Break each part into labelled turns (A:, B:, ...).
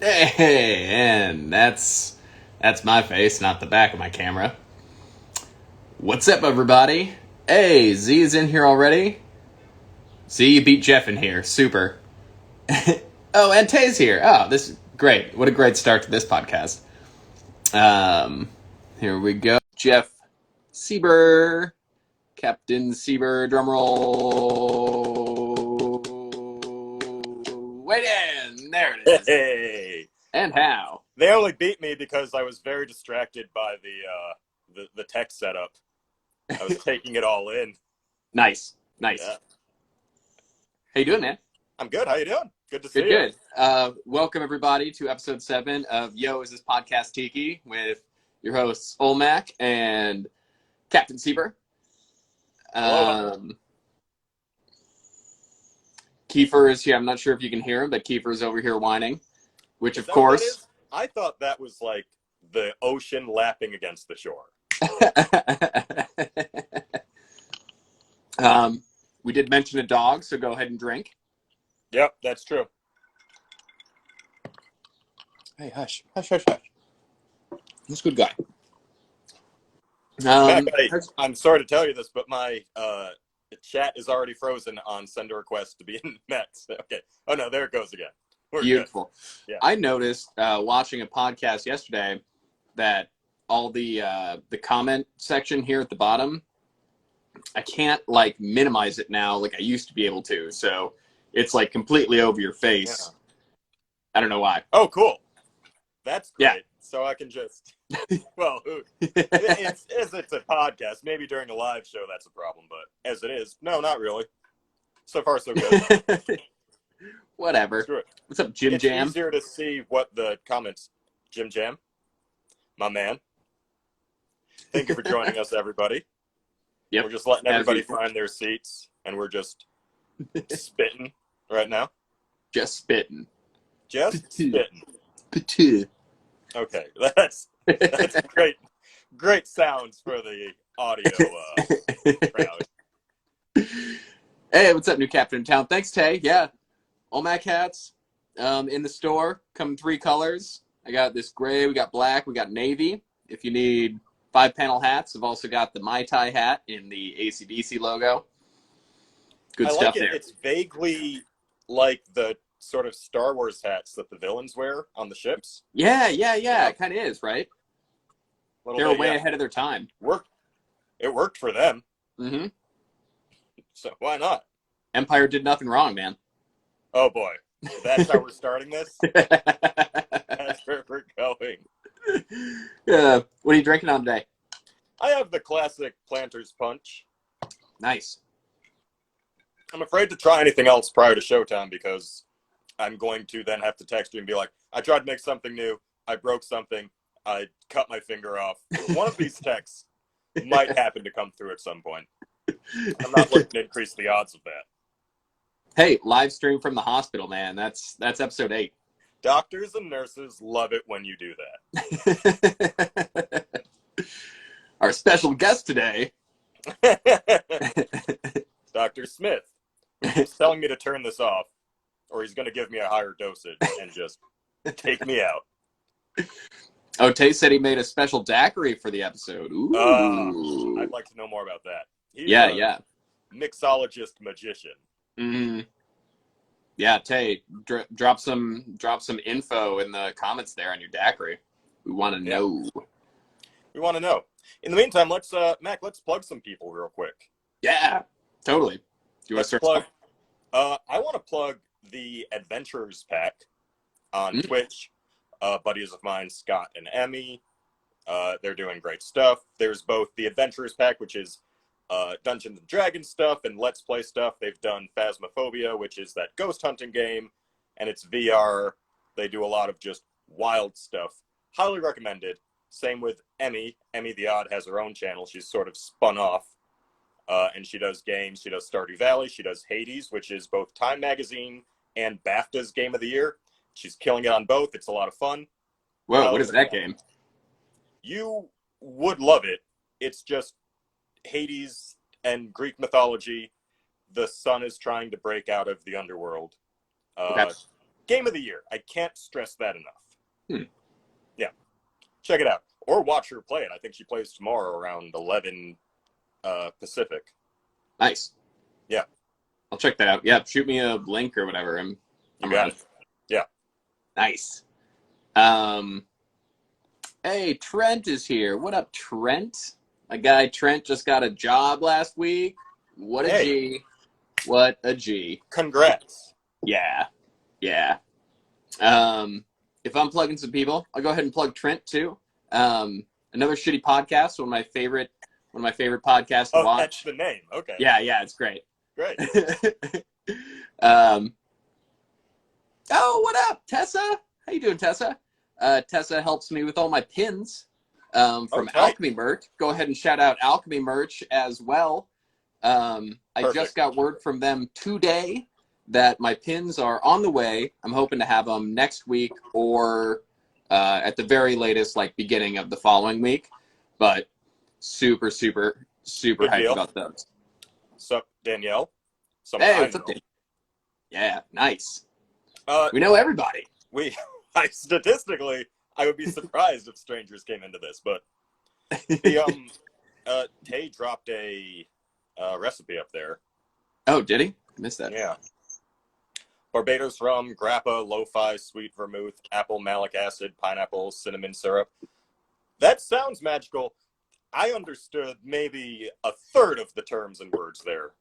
A: Hey, and that's my face, not the back of my camera. What's up, everybody? Hey, Z is in here already. Z, you beat Jeff in here. Super. Oh, and Tay's here. Oh, this is great. What a great start to this podcast. Here we go. Jeff Sieber, Captain Sieber, drumroll. Wait in. There it is.
B: Hey,
A: And how?
B: they only beat me because I was very distracted by the tech setup. I was taking it all in.
A: Nice.
B: Yeah,
A: How you doing, man?
B: I'm good. How you doing? Good to see
A: Good.
B: you.
A: Welcome everybody to episode 7 of Yo, Is This Podcast Tiki with your hosts Olmac and Captain Sieber.
B: Hello.
A: Kiefer is here. I'm not sure if you can hear him, but Kiefer is over here whining, which
B: Is
A: of
B: that what that
A: course.
B: is? I thought that was like the ocean lapping against the shore.
A: We did mention a dog, so go ahead and drink.
B: Yep, that's true.
A: Hey, hush. That's a good guy.
B: Mac, I'm sorry to tell you this, but my chat is already frozen on send a request to be in next. Okay. Oh no, there it goes again. We're
A: beautiful.
B: Good. Yeah.
A: I noticed watching a podcast yesterday that all the comment section here at the bottom, I can't like minimize it now like I used to be able to. So it's like completely over your face.
B: Yeah.
A: I don't know why.
B: Oh, cool. That's great.
A: Yeah.
B: So I can just, well, it's a podcast. Maybe during a live show that's a problem, but as it is, no, not really. So far, so good.
A: Whatever. What's up, Jim Jam?
B: It's easier to see what the comments. Jim Jam, my man. Thank you for joining us, everybody.
A: Yep.
B: We're just letting everybody find their seats, and we're just spitting right now.
A: Just spitting.
B: Just spitting.
A: Patu.
B: Okay, that's great sounds for the audio crowd.
A: Hey, what's up, new captain in town? Thanks, Tay. Yeah, Olmac hats in the store. Come in 3 colors. I got this gray, we got black, we got navy. If you need 5-panel hats, I've also got the Mai Tai hat in the AC/DC logo. Good stuff there.
B: It's vaguely like the sort of Star Wars hats that the villains wear on the ships.
A: Yeah. It kind of is, right? They're way ahead of their time.
B: It worked for them.
A: Mm-hmm.
B: So why not?
A: Empire did nothing wrong, man.
B: Oh boy, that's how we're starting this. That's where we're going.
A: Yeah. What are you drinking on today?
B: I have the classic Planter's Punch.
A: Nice.
B: I'm afraid to try anything else prior to showtime because I'm going to then have to text you and be like, I tried to make something new. I broke something. I cut my finger off. One of these texts might happen to come through at some point. I'm not looking to increase the odds of that.
A: Hey, live stream from the hospital, man. That's episode 8.
B: Doctors and nurses love it when you do
A: that. Our special guest today,
B: Dr. Smith. He's telling me to turn this off, or he's going to give me a higher dosage and just take me out.
A: Oh, Tay said he made a special daiquiri for the episode. Ooh.
B: I'd like to know more about that. He's
A: a
B: mixologist magician.
A: Mm-hmm. Yeah, Tay, drop some info in the comments there on your daiquiri. We want to know.
B: We want to know. In the meantime, let's plug some people real quick.
A: Yeah, totally. Do you want to start?
B: Plug? I want to plug the Adventurers Pack on Twitch. Buddies of mine, Scott and Emmy. They're doing great stuff. There's both the Adventurers Pack, which is Dungeons and Dragons stuff and Let's Play stuff. They've done Phasmophobia, which is that ghost hunting game, and it's VR. They do a lot of just wild stuff. Highly recommended. Same with Emmy. Emmy the Odd has her own channel. She's sort of spun off, and she does games. She does Stardew Valley. She does Hades, which is both Time Magazine and BAFTA's Game of the Year. She's killing it on both. It's a lot of fun.
A: Whoa, what is that game?
B: You would love it. It's just Hades and Greek mythology. The sun is trying to break out of the underworld. Game of the year. I can't stress that enough.
A: Hmm.
B: Yeah. Check it out. Or watch her play it. I think she plays tomorrow around 11 Pacific.
A: Nice.
B: Yeah.
A: I'll check that out. Yeah, shoot me a link or whatever. I'm
B: got it. Yeah.
A: Nice. Hey, Trent is here. What up, Trent? My guy Trent just got a job last week. What a G. What a G.
B: Congrats.
A: Yeah. Yeah. If I'm plugging some people, I'll go ahead and plug Trent too. Another shitty podcast, one of my favorite podcasts to watch.
B: That's the name. Okay.
A: Yeah, it's great.
B: Great.
A: Oh, what up, Tessa? How you doing, Tessa? Tessa helps me with all my pins from Alchemy Merch. Go ahead and shout out Alchemy Merch as well. I just got word from them today that my pins are on the way. I'm hoping to have them next week or at the very latest, like beginning of the following week. But super hyped about those.
B: Sup, Danielle?
A: Hey, what's up, Danielle? Yeah, nice. We know everybody.
B: Statistically, I would be surprised if strangers came into this, but Tay dropped a recipe up there.
A: Oh, did he? I missed that.
B: Yeah. Barbados rum, grappa, lo-fi, sweet vermouth, apple, malic acid, pineapple, cinnamon syrup. That sounds magical. I understood maybe a third of the terms and words there.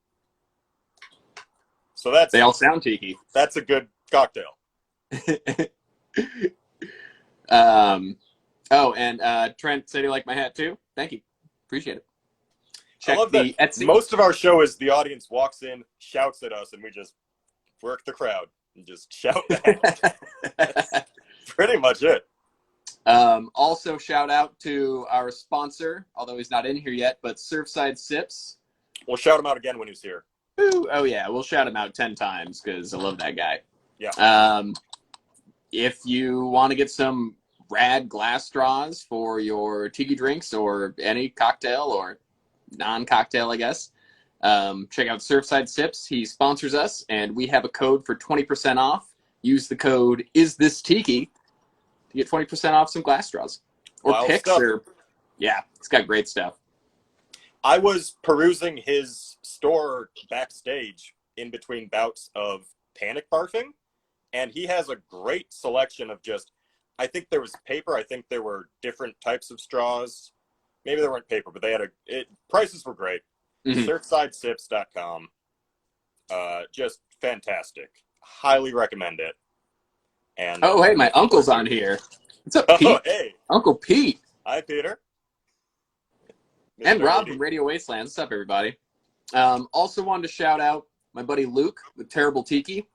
B: So they
A: all sound tiki.
B: That's a good cocktail.
A: And Trent said he liked my hat too. Thank you. Appreciate it.
B: I love that Etsy. Most of our show is the audience walks in, shouts at us, and we just work the crowd and just shout back. That's pretty much it.
A: Also, shout out to our sponsor, although he's not in here yet, but Surfside Sips.
B: We'll shout him out again when he's here.
A: Ooh, oh, yeah. We'll shout him out 10 times because I love that guy.
B: Yeah.
A: If you want to get some rad glass straws for your tiki drinks or any cocktail or non-cocktail, I guess, check out Surfside Sips. He sponsors us, and we have a code for 20% off. Use the code IsThisTiki to get 20% off some glass straws or
B: Wild
A: picks.
B: Stuff.
A: Yeah, it's got great stuff.
B: I was perusing his store backstage in between bouts of panic barfing, and he has a great selection of I think there was paper. I think there were different types of straws. Maybe there weren't paper, but they had prices were great.
A: Mm-hmm.
B: Surfsidesips.com. Just fantastic. Highly recommend it. And
A: oh, hey, my uncle's on here. What's up, Pete?
B: Oh, hey.
A: Uncle Pete.
B: Hi, Peter.
A: And Rob from Radio Wasteland. What's up, everybody? Also wanted to shout out my buddy Luke with Terrible Tiki.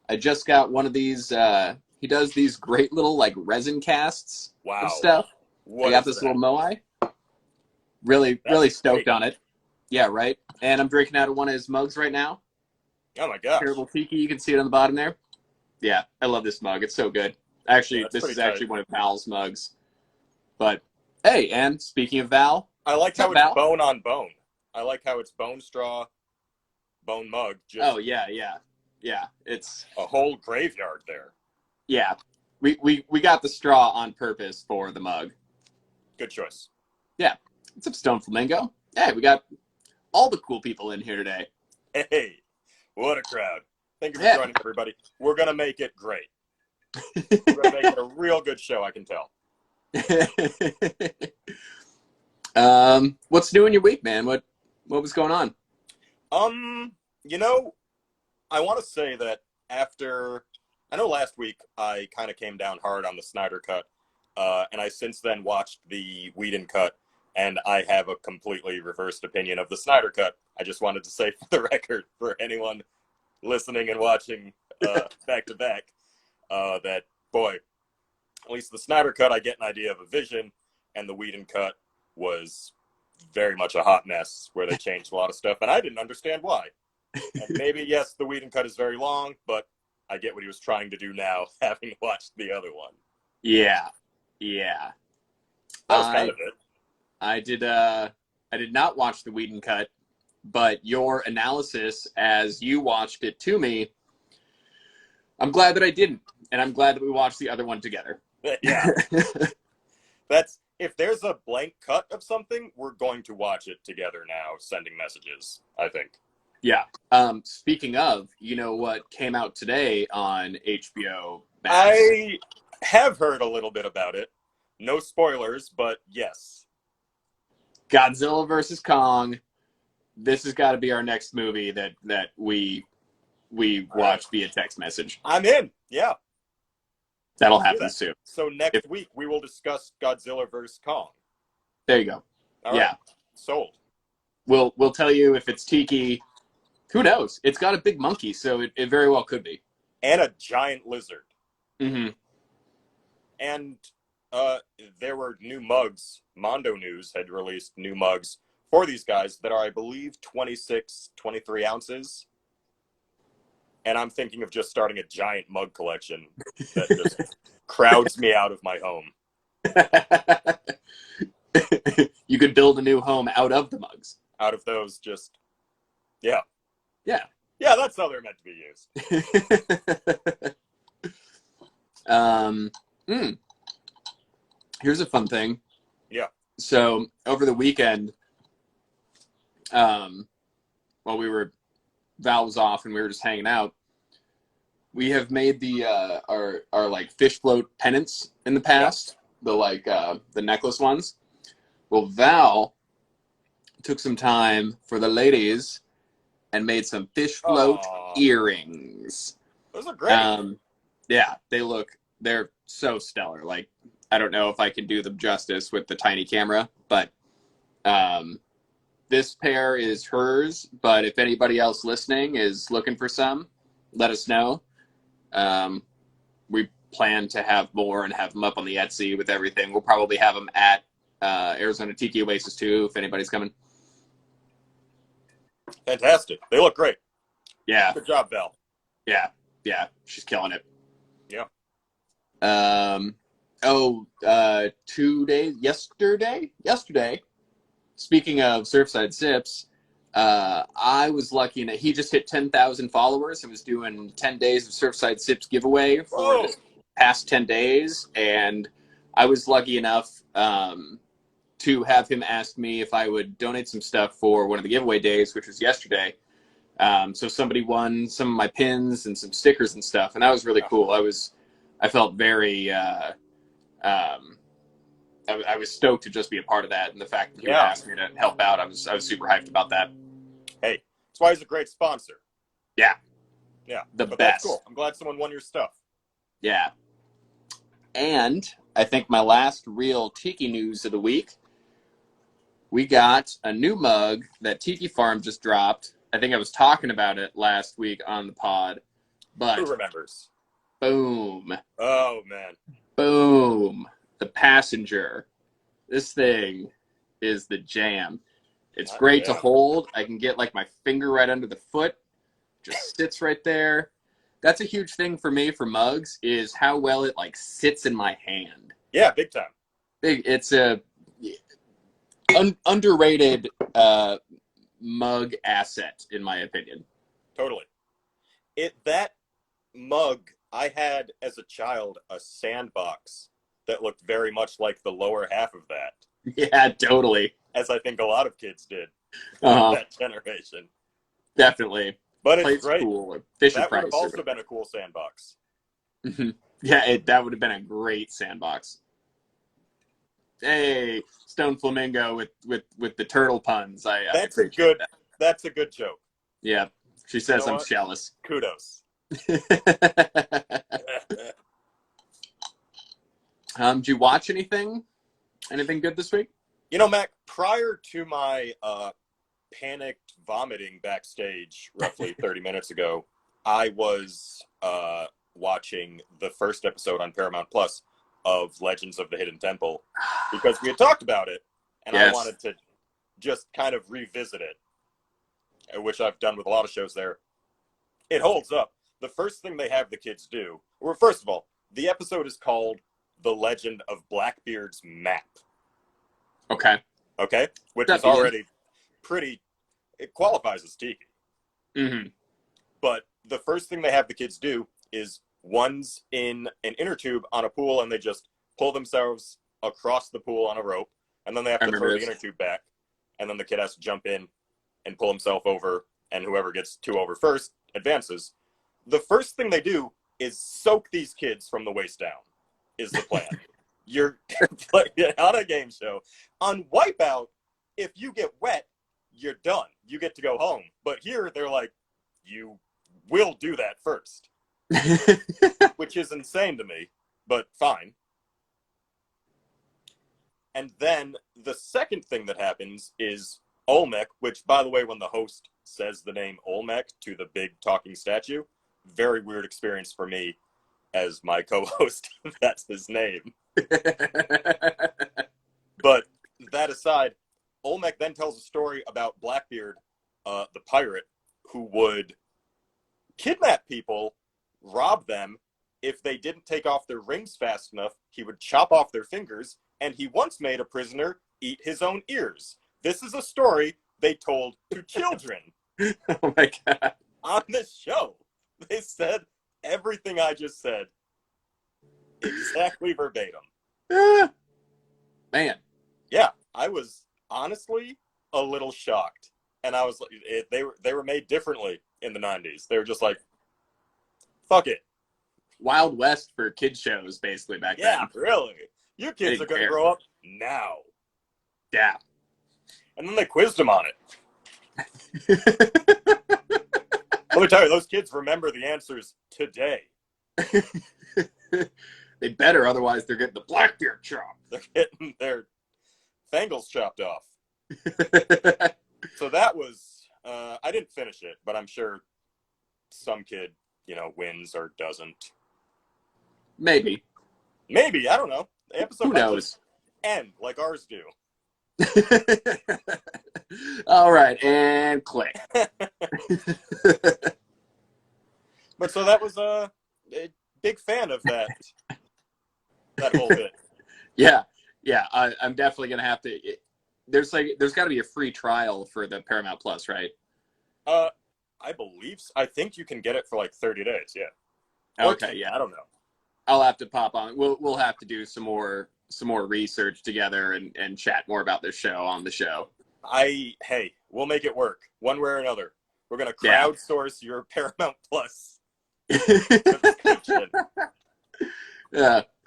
A: I just got one of these. He does these great little like resin casts of stuff. I got this little moai. Really stoked on it. Yeah, right. And I'm drinking out of one of his mugs right now.
B: Oh my gosh.
A: Terrible Tiki. You can see it on the bottom there. Yeah, I love this mug. It's so good. Actually, this is actually one of Val's mugs. But hey, and speaking of Val,
B: I like how it's bone on bone. I like how it's bone straw, bone mug.
A: Oh yeah. It's
B: a whole graveyard there.
A: Yeah, we got the straw on purpose for the mug.
B: Good choice.
A: Yeah. What's up, Stone Flamingo? Hey, we got all the cool people in here today.
B: Hey, what a crowd. Thank you for joining, everybody. We're going to make it great. We're going to make it a real good show, I can tell.
A: What's new in your week, man? What was going on?
B: I want to say that I know last week I kind of came down hard on the Snyder Cut, and I since then watched the Whedon Cut, and I have a completely reversed opinion of the Snyder Cut. I just wanted to say for the record, for anyone listening and watching back to back, that, boy, at least the Snyder Cut, I get an idea of a vision, and the Whedon Cut was very much a hot mess where they changed a lot of stuff, and I didn't understand why. And maybe, yes, the Whedon Cut is very long, but I get what he was trying to do now, having watched the other one.
A: Yeah.
B: That was kind of it.
A: I did not watch the Whedon Cut, but your analysis as you watched it to me, I'm glad that I didn't, and I'm glad that we watched the other one together.
B: Yeah. If there's a blank cut of something, we're going to watch it together now, sending messages, I think.
A: Yeah. Speaking of, you know what came out today on HBO Max?
B: I have heard a little bit about it. No spoilers, but yes.
A: Godzilla versus Kong. This has got to be our next movie that we watch via text message.
B: I'm in. Yeah.
A: That'll happen soon.
B: So next week we will discuss Godzilla vs. Kong.
A: There you go.
B: All right. Sold.
A: We'll tell you if it's Tiki. Who knows? It's got a big monkey, so it very well could be.
B: And a giant lizard.
A: Mm-hmm.
B: And there were new mugs. Mondo News had released new mugs for these guys that are, I believe, 26, 23 ounces. And I'm thinking of just starting a giant mug collection that just crowds me out of my home.
A: You could build a new home out of the mugs.
B: Out of those, just, yeah.
A: Yeah.
B: Yeah, that's how they're meant to be used.
A: Here's a fun thing.
B: Yeah.
A: So over the weekend, while Val was off and we were just hanging out, we have made the our like fish float pennants in the past, the necklace ones. Well, Val took some time for the ladies and made some fish float earrings.
B: Those are great.
A: Yeah, they're so stellar. Like, I don't know if I can do them justice with the tiny camera, but this pair is hers. But if anybody else listening is looking for some, let us know. We plan to have more and have them up on the Etsy with everything. We'll probably have them at Arizona Tiki Oasis too, if anybody's coming.
B: Fantastic. They look great.
A: Yeah.
B: Good job, Val.
A: Yeah. She's killing it.
B: Yeah.
A: 2 days, yesterday, speaking of Surfside Sips, I was lucky enough, he just hit 10,000 followers and was doing 10 days of Surfside Sips giveaway for the past 10 days. And I was lucky enough to have him ask me if I would donate some stuff for one of the giveaway days, which was yesterday. So somebody won some of my pins and some stickers and stuff, and that was really cool. I felt very, I was stoked to just be a part of that, and the fact that he would ask me to help out, I was super hyped about that.
B: Hey, that's why he's a great sponsor.
A: Yeah. The
B: but
A: best.
B: That's cool. I'm glad someone won your stuff.
A: Yeah. And I think my last real Tiki news of the week, we got a new mug that Tiki Farm just dropped. I think I was talking about it last week on the pod, but
B: who remembers?
A: Boom.
B: Oh, man.
A: Boom. The Passenger. This thing is the jam. It's great to hold. I can get like my finger right under the foot. Just sits right there. That's a huge thing for me for mugs is how well it like sits in my hand.
B: Yeah, big time.
A: It's a underrated mug asset, in my opinion.
B: Totally. That mug, I had as a child a sandbox that looked very much like the lower half of that.
A: Yeah, totally.
B: As I think a lot of kids did that generation.
A: Definitely.
B: But it's great.
A: Cool.
B: That would have also been a cool sandbox.
A: Yeah, that would have been a great sandbox. Hey, Stone Flamingo with the turtle puns.
B: That's a good joke.
A: Yeah, she says I'm jealous.
B: Kudos.
A: Did you watch anything? Anything good this week?
B: You know, Mac, prior to my panicked vomiting backstage roughly 30 minutes ago, I was watching the first episode on Paramount Plus of Legends of the Hidden Temple because we had talked about it, and I wanted to just kind of revisit it, which I've done with a lot of shows there. It holds up. The first thing they have the kids do, well, first of all, the episode is called The Legend of Blackbeard's Map.
A: Okay.
B: Which is already it qualifies as Tiki.
A: Mm-hmm.
B: But the first thing they have the kids do is One's in an inner tube on a pool, and they just pull themselves across the pool on a rope, and then they have
A: I
B: to
A: remember
B: throw the
A: this.
B: inner tube back, and then the kid has to jump in and pull himself over, and whoever gets 2 over first advances. The first thing they do is soak these kids from the waist down, is the plan. You're playing on a game show. On Wipeout, if you get wet, you're done. You get to go home. But here, they're like, you will do that first, which is insane to me, but fine. And then the second thing that happens is Olmec, which, by the way, when the host says the name Olmec to the big talking statue, very weird experience for me as my co-host. That's his name. But that aside, Olmec then tells a story about Blackbeard, the pirate, who would kidnap people, rob them. If they didn't take off their rings fast enough, he would chop off their fingers, and he once made a prisoner eat his own ears. This is a story they told to children.
A: Oh my God.
B: On this show. They said everything I just said exactly verbatim.
A: Man.
B: Yeah, I was honestly a little shocked. And I was like, they were made differently in the 90s. They were just like, fuck it.
A: Wild West for kids shows, basically, back then.
B: Yeah, really. You kids are going to grow up now.
A: Yeah.
B: And then they quizzed him on it. Let me tell you, those kids remember the answers today.
A: They better, otherwise they're getting the Blackbeard chop.
B: They're getting their fangles chopped off. So that was, I didn't finish it, but I'm sure some kid, wins or doesn't.
A: Maybe,
B: I don't know. The episode
A: who knows?
B: just end like ours do.
A: All right, and click.
B: But so that was a big fan of that whole bit.
A: Yeah. I'm definitely gonna have to. There's got to be a free trial for the Paramount Plus, right?
B: I believe. I think you can get it for like 30 days. Yeah.
A: Okay. Yeah.
B: I don't know.
A: I'll have to pop on. We'll have to do some more research together and chat more about this show on the show.
B: Hey, we'll make it work one way or another. We're gonna crowdsource your Paramount Plus subscription.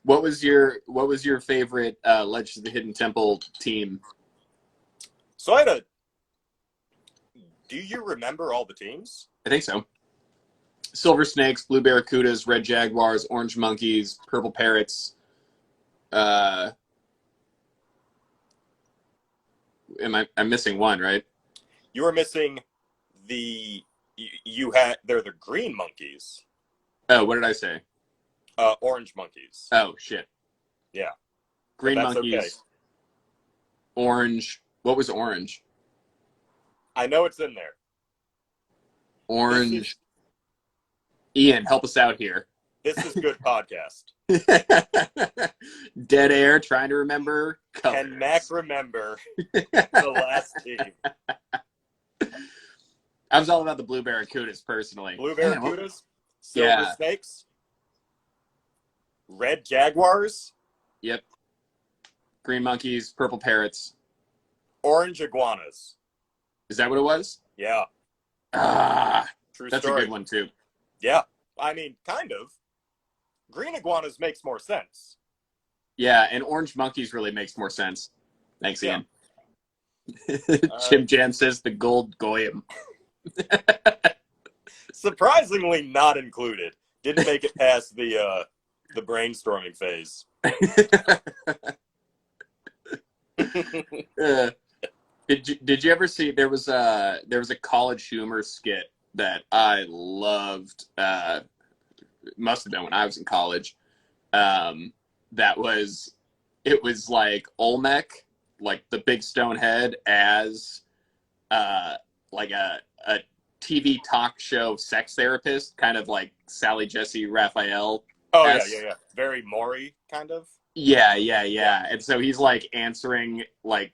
A: What was your favorite Legends of the Hidden Temple team?
B: So I had do you remember all the teams?
A: I think so. Silver Snakes, Blue Barracudas, Red Jaguars, Orange Monkeys, Purple Parrots. I'm missing one, right?
B: You were missing they're the Green Monkeys.
A: Oh, what did I say?
B: Orange Monkeys.
A: Oh, shit.
B: Yeah.
A: Green Monkeys.
B: Okay.
A: Orange. What was orange?
B: I know it's in there.
A: Orange. Ian, help us out here.
B: This is good podcast.
A: Dead air, trying to remember colors.
B: Can Mac remember the last team?
A: I was all about the Blue Barracudas, personally.
B: Blue Barracudas? Silver Snakes? Red Jaguars?
A: Yep. Green Monkeys, Purple Parrots.
B: Orange Iguanas.
A: Is that what it was?
B: Yeah. True
A: that's
B: story.
A: A good one, too.
B: Yeah. I mean, kind of. Green Iguanas makes more sense.
A: Yeah, and Orange Monkeys really makes more sense. Thanks,
B: Yeah.
A: Ian. Jim Jam says the Gold Goyim.
B: Surprisingly not included. Didn't make it past the brainstorming phase.
A: Did you ever see there was a College Humor skit that I loved? It must have been when I was in college. It was like Olmec, like the big stone head, as like a TV talk show sex therapist, kind of like Sally Jesse Raphael.
B: Oh, yeah. Very Maury, kind of.
A: Yeah. And so he's like answering like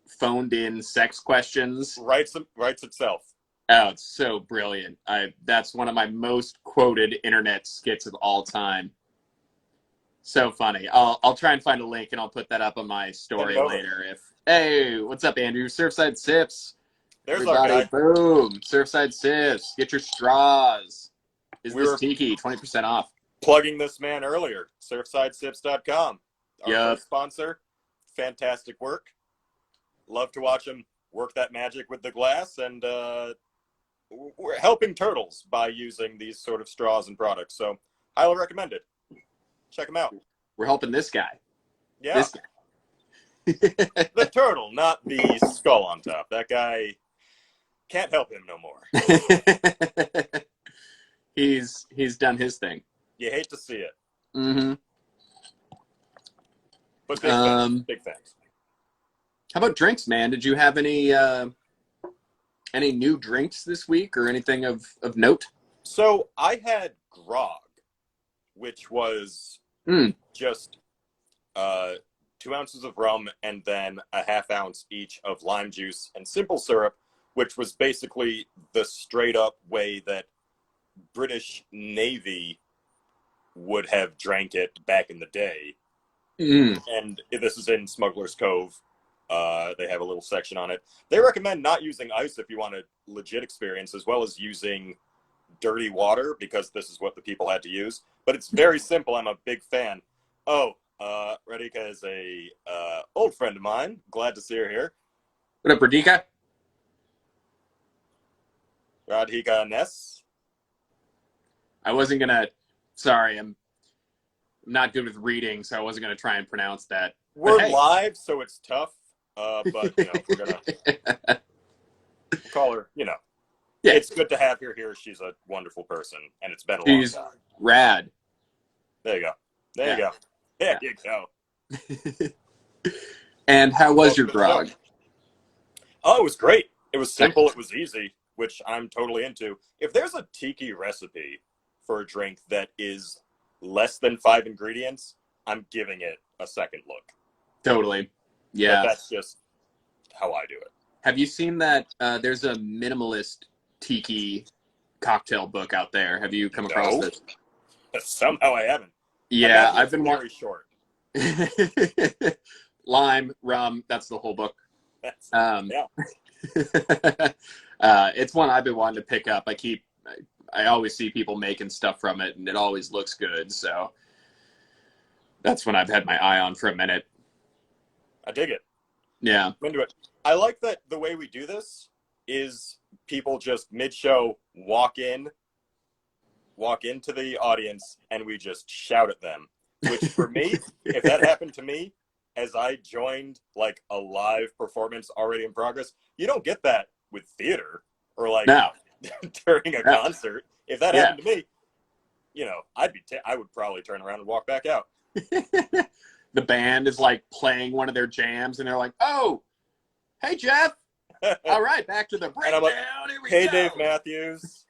A: phoned in sex questions.
B: Writes itself.
A: Oh, it's so brilliant. That's one of my most quoted internet skits of all time. So funny. I'll try and find a link and I'll put that up on my
B: Send it
A: story
B: over.
A: later. Hey, what's up, Andrew? Surfside Sips.
B: There's our
A: Everybody,
B: guy.
A: boom. Surfside Sips. Get your straws. Is
B: We
A: this
B: were
A: Tiki? 20% off.
B: plugging this man earlier. Surfsidesips.com. Our
A: Yep.
B: first sponsor. Fantastic work. Love to watch him work that magic with the glass, and we're helping turtles by using these sort of straws and products. So highly recommend it. Check him out.
A: We're helping this guy.
B: Yeah.
A: This guy.
B: The turtle, not the skull on top. That guy can't help him no more.
A: He's done his thing.
B: You hate to see it.
A: Mm-hmm.
B: But big fans. Big fans.
A: How about drinks, man? Did you have any new drinks this week or anything of note?
B: So I had grog, which was just 2 ounces of rum and then a half ounce each of lime juice and simple syrup, which was basically the straight up way that British Navy would have drank it back in the day. And this is in Smuggler's Cove. They have a little section on it. They recommend not using ice if you want a legit experience, as well as using dirty water, because this is what the people had to use. But it's very simple. I'm a big fan. Oh, Radhika is a old friend of mine. Glad to see her here.
A: What up, Radhika?
B: Radhika Ness.
A: I wasn't gonna. Sorry, I'm not good with reading, so I wasn't gonna try and pronounce that.
B: We're live, so it's tough. But we're gonna call her. Yeah. It's good to have her here. She's a wonderful person, and it's been a long time.
A: Rad.
B: There you go. There you go.
A: And how was your grog?
B: Oh, it was great. It was simple. It was easy, which I'm totally into. If there's a tiki recipe for a drink that is less than 5 ingredients, I'm giving it a second look.
A: Totally. Yeah.
B: But that's just how I do it.
A: Have you seen that there's a minimalist tiki cocktail book out there? Have you come across this?
B: Somehow I haven't.
A: Yeah, I've been
B: very short.
A: Lime, rum, that's the whole book. It's one I've been wanting to pick up. I always see people making stuff from it, and it always looks good. So that's one I've had my eye on for a minute.
B: I dig it.
A: Yeah.
B: I'm into it. I like that the way we do this is people just mid-show walk into the audience, and we just shout at them. Which for me, if that happened to me, as I joined like a live performance already in progress, you don't get that with theater or like during a concert. If that happened to me, I would probably turn around and walk back out.
A: The band is like playing one of their jams, and they're like, "Oh, hey Jeff! All right, back to the breakdown.
B: And I'm like,
A: here we
B: hey
A: go.
B: Dave Matthews,"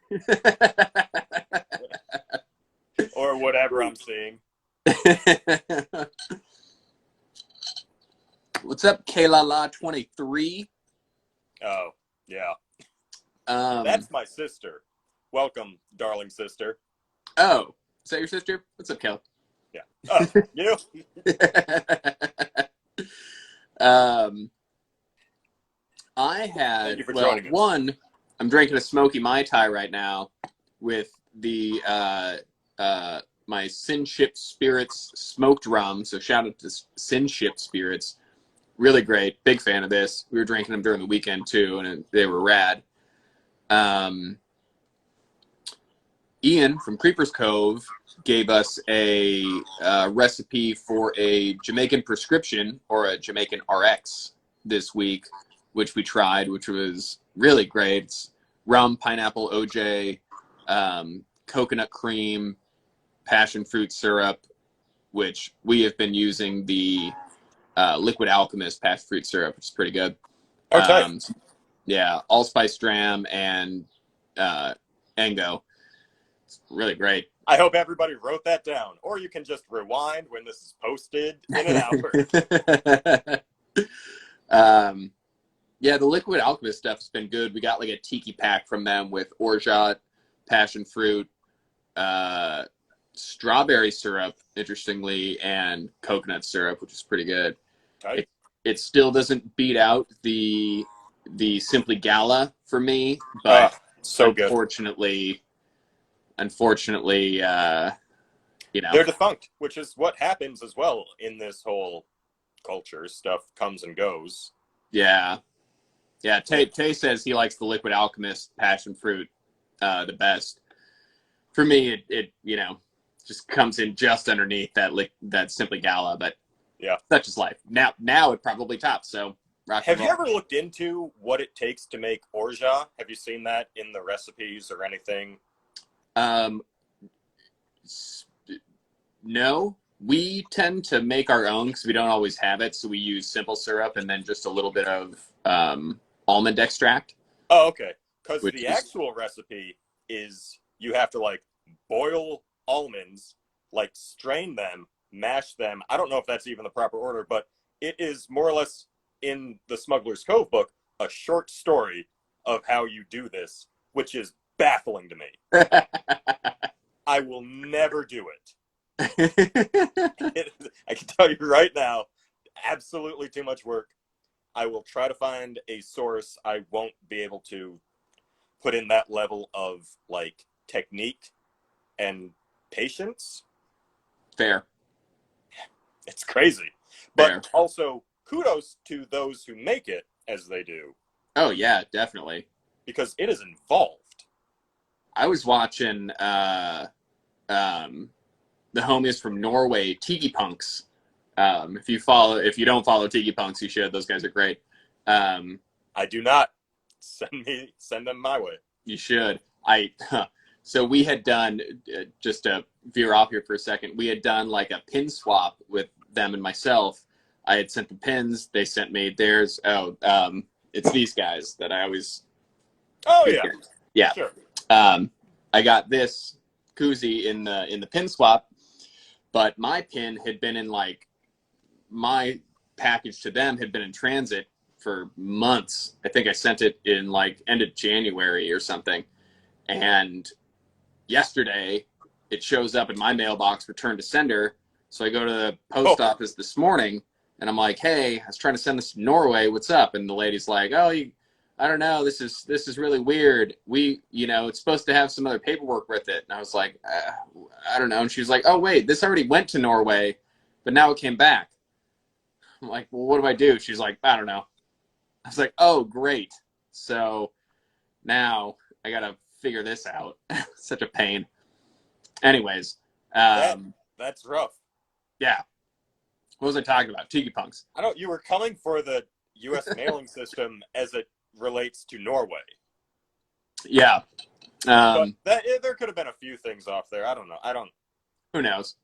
B: or whatever I'm seeing.
A: What's up, Kaylala23?
B: Oh, yeah. That's my sister. Welcome, darling sister.
A: Oh, is that your sister? What's up, Kel?
B: Yeah. Oh, you?
A: I had,
B: Thank you for joining us.
A: I'm drinking a smoky Mai Tai right now with the my Sinship Spirits smoked rum. So shout out to Sinship Spirits. Really great. Big fan of this. We were drinking them during the weekend too, and they were rad. Ian from Creeper's Cove gave us a recipe for a Jamaican prescription or a Jamaican RX this week, which we tried, which was really great. It's rum, pineapple, OJ, coconut cream, passion fruit syrup, which we have been using the Liquid Alchemist passion fruit syrup, which is pretty good.
B: Okay.
A: Yeah, allspice dram and Ango. It's really great.
B: I hope everybody wrote that down, or you can just rewind when this is posted in an hour.
A: Yeah, the Liquid Alchemist stuff's been good. We got like a Tiki pack from them with orgeat, passion fruit, uh, strawberry syrup, interestingly, and coconut syrup, which is pretty good.
B: Tight.
A: It still doesn't beat out the Simply Gala for me, but
B: So good.
A: unfortunately,
B: They're defunct, which is what happens as well in this whole culture. Stuff comes and goes.
A: yeah. Tay says he likes the Liquid Alchemist passion fruit the best. For me, it just comes in just underneath that Simply Gala, but
B: yeah,
A: such is life. Now it probably tops. So
B: have you ever looked into what it takes to make orgeat? Have you seen that in the recipes or anything?
A: No, we tend to make our own because we don't always have it. So we use simple syrup and then just a little bit of almond extract.
B: Oh, okay. Because the actual recipe is you have to like boil almonds, like strain them, mash them. I don't know if that's even the proper order, but it is more or less in the Smuggler's Cove book a short story of how you do this, which is baffling to me. I will never do it. I can tell you right now, absolutely too much work. I will try to find a source. I won't be able to put in that level of like technique and patience.
A: Fair.
B: It's crazy. But also kudos to those who make it as they do.
A: Oh yeah, definitely.
B: Because it is involved.
A: I was watching the homies from Norway, Tiki Punks. If you don't follow Tiki Punks, you should. Those guys are great.
B: I do not. Send them my way.
A: You should. So we had done, just to veer off here for a second, we had done like a pin swap with them and myself. I had sent the pins. They sent me theirs. It's these guys that I always.
B: Oh yeah.
A: Guys. Yeah.
B: Sure.
A: I got this koozie in the pin swap, but my pin had been in like my package to them had been in transit for months. I think I sent it in like end of January or something. And yesterday it shows up in my mailbox, return to sender. So I go to the post office this morning and I'm like, hey, I was trying to send this to Norway. What's up? And the lady's like, oh, I don't know. This is really weird. It's supposed to have some other paperwork with it. And I was like, I don't know. And she was like, oh, wait, this already went to Norway, but now it came back. I'm like, well, what do I do? She's like, I don't know. I was like, oh, great. So now I got to figure this out. Such a pain. Anyways.
B: That's rough.
A: Yeah. What was I talking about? Tiki Punks.
B: You were coming for the U.S. mailing system as it relates to Norway.
A: Yeah.
B: But there could have been a few things off there. I don't know.
A: Who knows?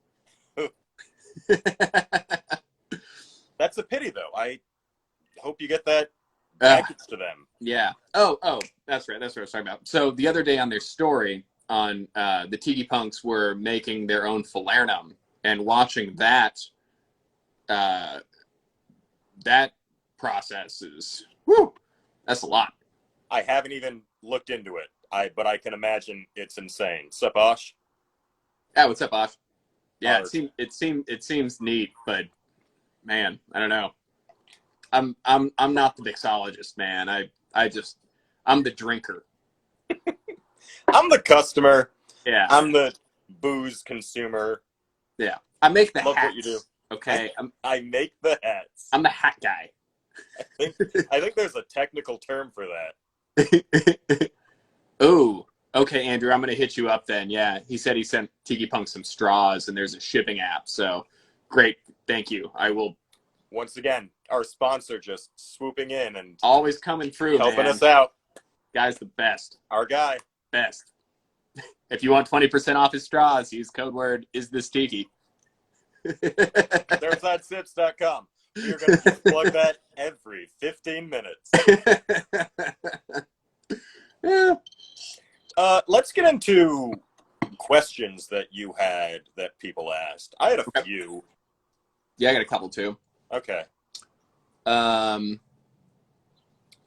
B: That's a pity, though. I hope you get that package to them.
A: Yeah. Oh, that's right. That's what I was talking about. So the other day on their story on the Tiki Punks were making their own falernum, and watching that process is, that's a lot.
B: I haven't even looked into it. But I can imagine it's insane. Sup, Osh?
A: Yeah, what's up, Osh? Yeah, it seems neat, but man, I don't know. I'm not the mixologist, man. I'm the drinker.
B: I'm the customer.
A: Yeah.
B: I'm the booze consumer.
A: Yeah. I make the
B: Love
A: hats.
B: What you do.
A: Okay.
B: I make the hats.
A: I'm the hat guy.
B: I think there's a technical term for that.
A: Oh, okay, Andrew, I'm going to hit you up then. Yeah, he said he sent Tiki Punk some straws, and there's a shipping app. So, great. Thank you. I will.
B: Once again, our sponsor just swooping in and
A: always coming through,
B: helping us out.
A: Guy's the best.
B: Our guy.
A: Best. If you want 20% off his straws, use code word is this Tiki.
B: ThirdsIdeSips.com. We are going to plug that every 15 minutes.
A: Yeah.
B: Let's get into questions that you had that people asked. I had a few.
A: Yeah, I got a couple too.
B: Okay.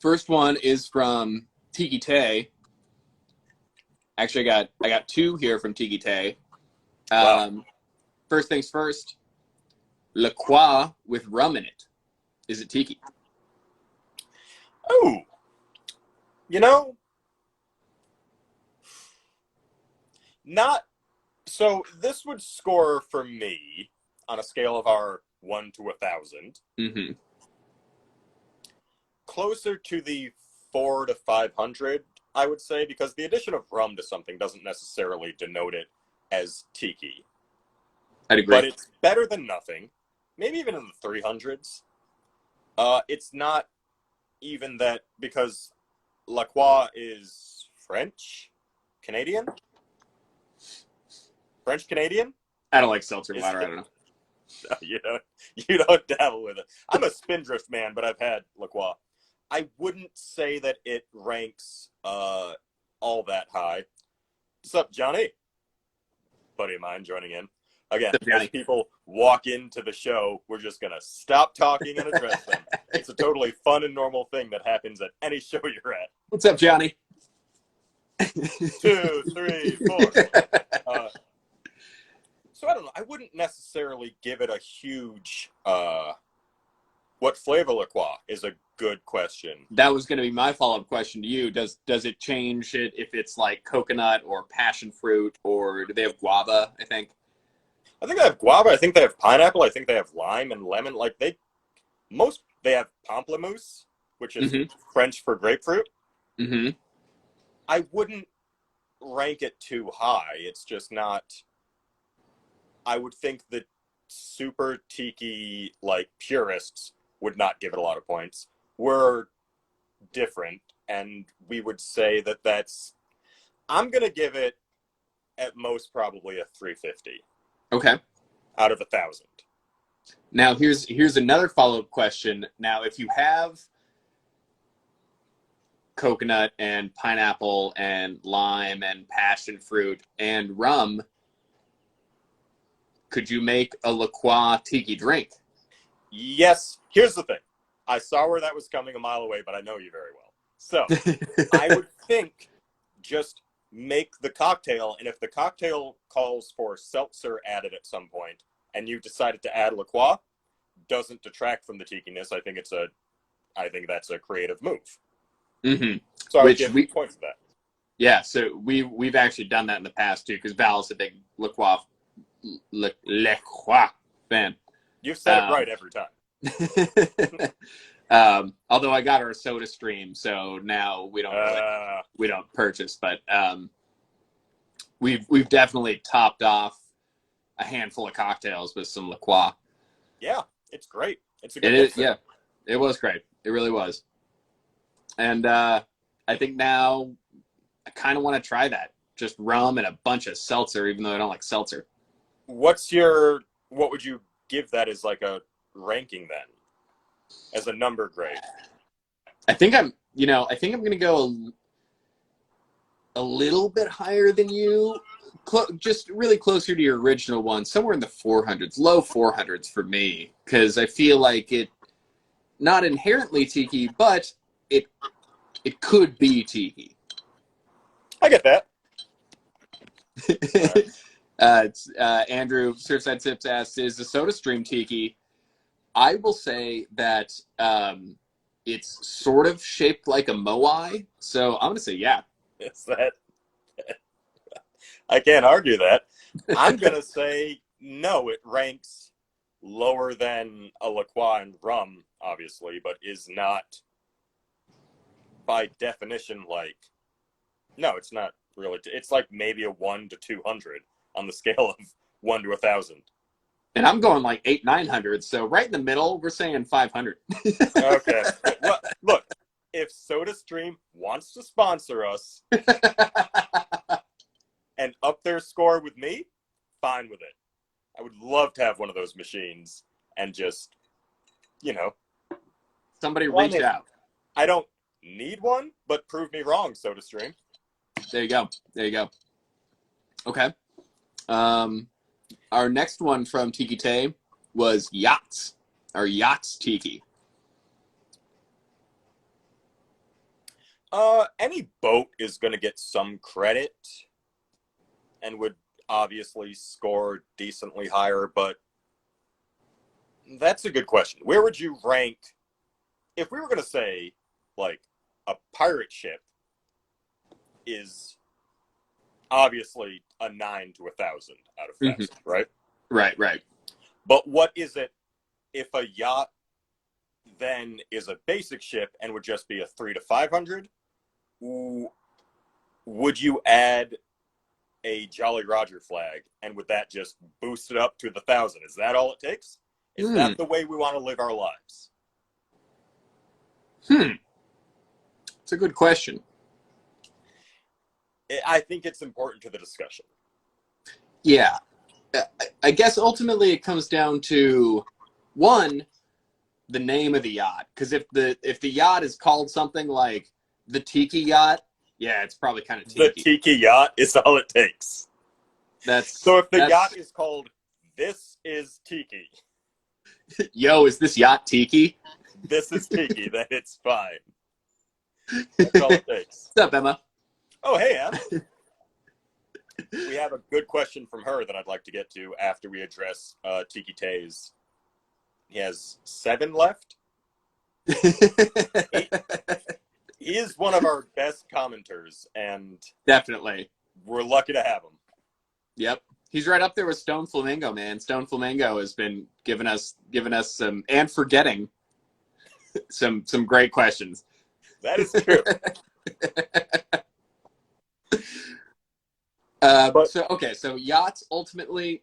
A: First one is from Tiki Tay. Actually, I got two here from Tiki Tay.
B: Wow.
A: First things first, La Croix with rum in it. Is it Tiki?
B: Oh, you know, not. So this would score for me on a scale of our 1 to 1,000.
A: Mm-hmm.
B: Closer to the 4 to 500, I would say, because the addition of rum to something doesn't necessarily denote it as tiki.
A: I'd agree.
B: But it's better than nothing. Maybe even in the 300s. It's not even that, because La Croix is French? Canadian? French Canadian?
A: I don't like seltzer water. I don't know.
B: You don't dabble with it. I'm a Spindrift man, but I've had La Croix. I wouldn't say that it ranks all that high. What's up, Johnny? Buddy of mine joining in. Again, as people walk into the show, we're just going to stop talking and address them. It's a totally fun and normal thing that happens at any show you're at.
A: What's up, Johnny?
B: 2, 3, 4. So I don't know. I wouldn't necessarily give it a huge... what flavor La Croix is a good question.
A: That was going to be my follow-up question to you. Does it change it if it's like coconut or passion fruit, or do they have guava, I think?
B: I think they have guava. I think they have pineapple. I think they have lime and lemon. Like they have pamplemousse, which is French for grapefruit.
A: Mm-hmm.
B: I wouldn't rank it too high. It's just not. I would think that super tiki like purists would not give it a lot of points. We're different, and we would say that that's. I'm gonna give it at most probably a 350.
A: Okay.
B: Out of 1,000.
A: Now here's another follow-up question. Now, if you have coconut and pineapple and lime and passion fruit and rum, could you make a La Croix tiki drink?
B: Yes. Here's the thing. I saw where that was coming a mile away, but I know you very well. So I would think just make the cocktail, and if the cocktail calls for seltzer added at some point, and you decided to add La Croix, doesn't detract from the tikiness. I think that's a creative move.
A: Mm-hmm.
B: So I would give points for that.
A: Yeah, so we've actually done that in the past too, because Val's a big La Croix fan.
B: You've said it right every time.
A: Although I got her a Soda Stream, so now we don't purchase, but we've definitely topped off a handful of cocktails with some La Croix.
B: Yeah, it's great. It's a good mix.
A: Yeah, it was great. It really was. And I think now I kind of want to try that. Just rum and a bunch of seltzer, even though I don't like seltzer.
B: What would you give that as like a ranking then? As a number grade?
A: I think I'm going to go a little bit higher than you. Just really closer to your original one, somewhere in the 400s, low 400s for me, because I feel like it, not inherently tiki, but it could be tiki.
B: I get that.
A: It's, Andrew Surfside Sips asks, is the Soda Stream tiki? I will say that it's sort of shaped like a moai, so I'm going to say yeah.
B: Is that? I can't argue that. I'm going to say no, it ranks lower than a La Croix and rum, obviously, but is not, by definition, like, no, it's not really. It's like maybe a 1 to 200 on the scale of 1 to 1,000.
A: And I'm going like 800-900, so right in the middle, we're saying 500.
B: Okay. Well, look, if SodaStream wants to sponsor us and up their score with me, fine with it. I would love to have one of those machines and just,
A: somebody reach out.
B: I don't need one, but prove me wrong, SodaStream.
A: There you go. Okay. Our next one from Tiki Tay was Yachts Tiki.
B: Any boat is going to get some credit and would obviously score decently higher, but that's a good question. Where would you rank if we were going to say, like, a pirate ship is obviously a 9 to 1,000 out of 1,000, right?
A: Right.
B: But what is it if a yacht then is a basic ship and would just be a 3 to 500? Would you add a Jolly Roger flag, and would that just boost it up to the 1,000? Is that all it takes? Is that the way we want to live our lives?
A: It's a good question.
B: I think it's important to the discussion.
A: Yeah. I guess ultimately it comes down to, one, the name of the yacht. Because if the yacht is called something like the Tiki yacht, yeah, it's probably kind of tiki.
B: The Tiki yacht is all it takes. So if the yacht is called This is Tiki.
A: Yo, is this yacht Tiki?
B: This is Tiki, then it's fine. That's all it takes.
A: What's up, Emma?
B: Oh, hey, Em. We have a good question from her that I'd like to get to after we address Tiki Tay's. He has 7 left. He is one of our best commenters, and
A: definitely,
B: we're lucky to have him.
A: Yep, he's right up there with Stone Flamingo, man. Stone Flamingo has been giving us some, and forgetting some great questions.
B: That is true.
A: So yachts ultimately,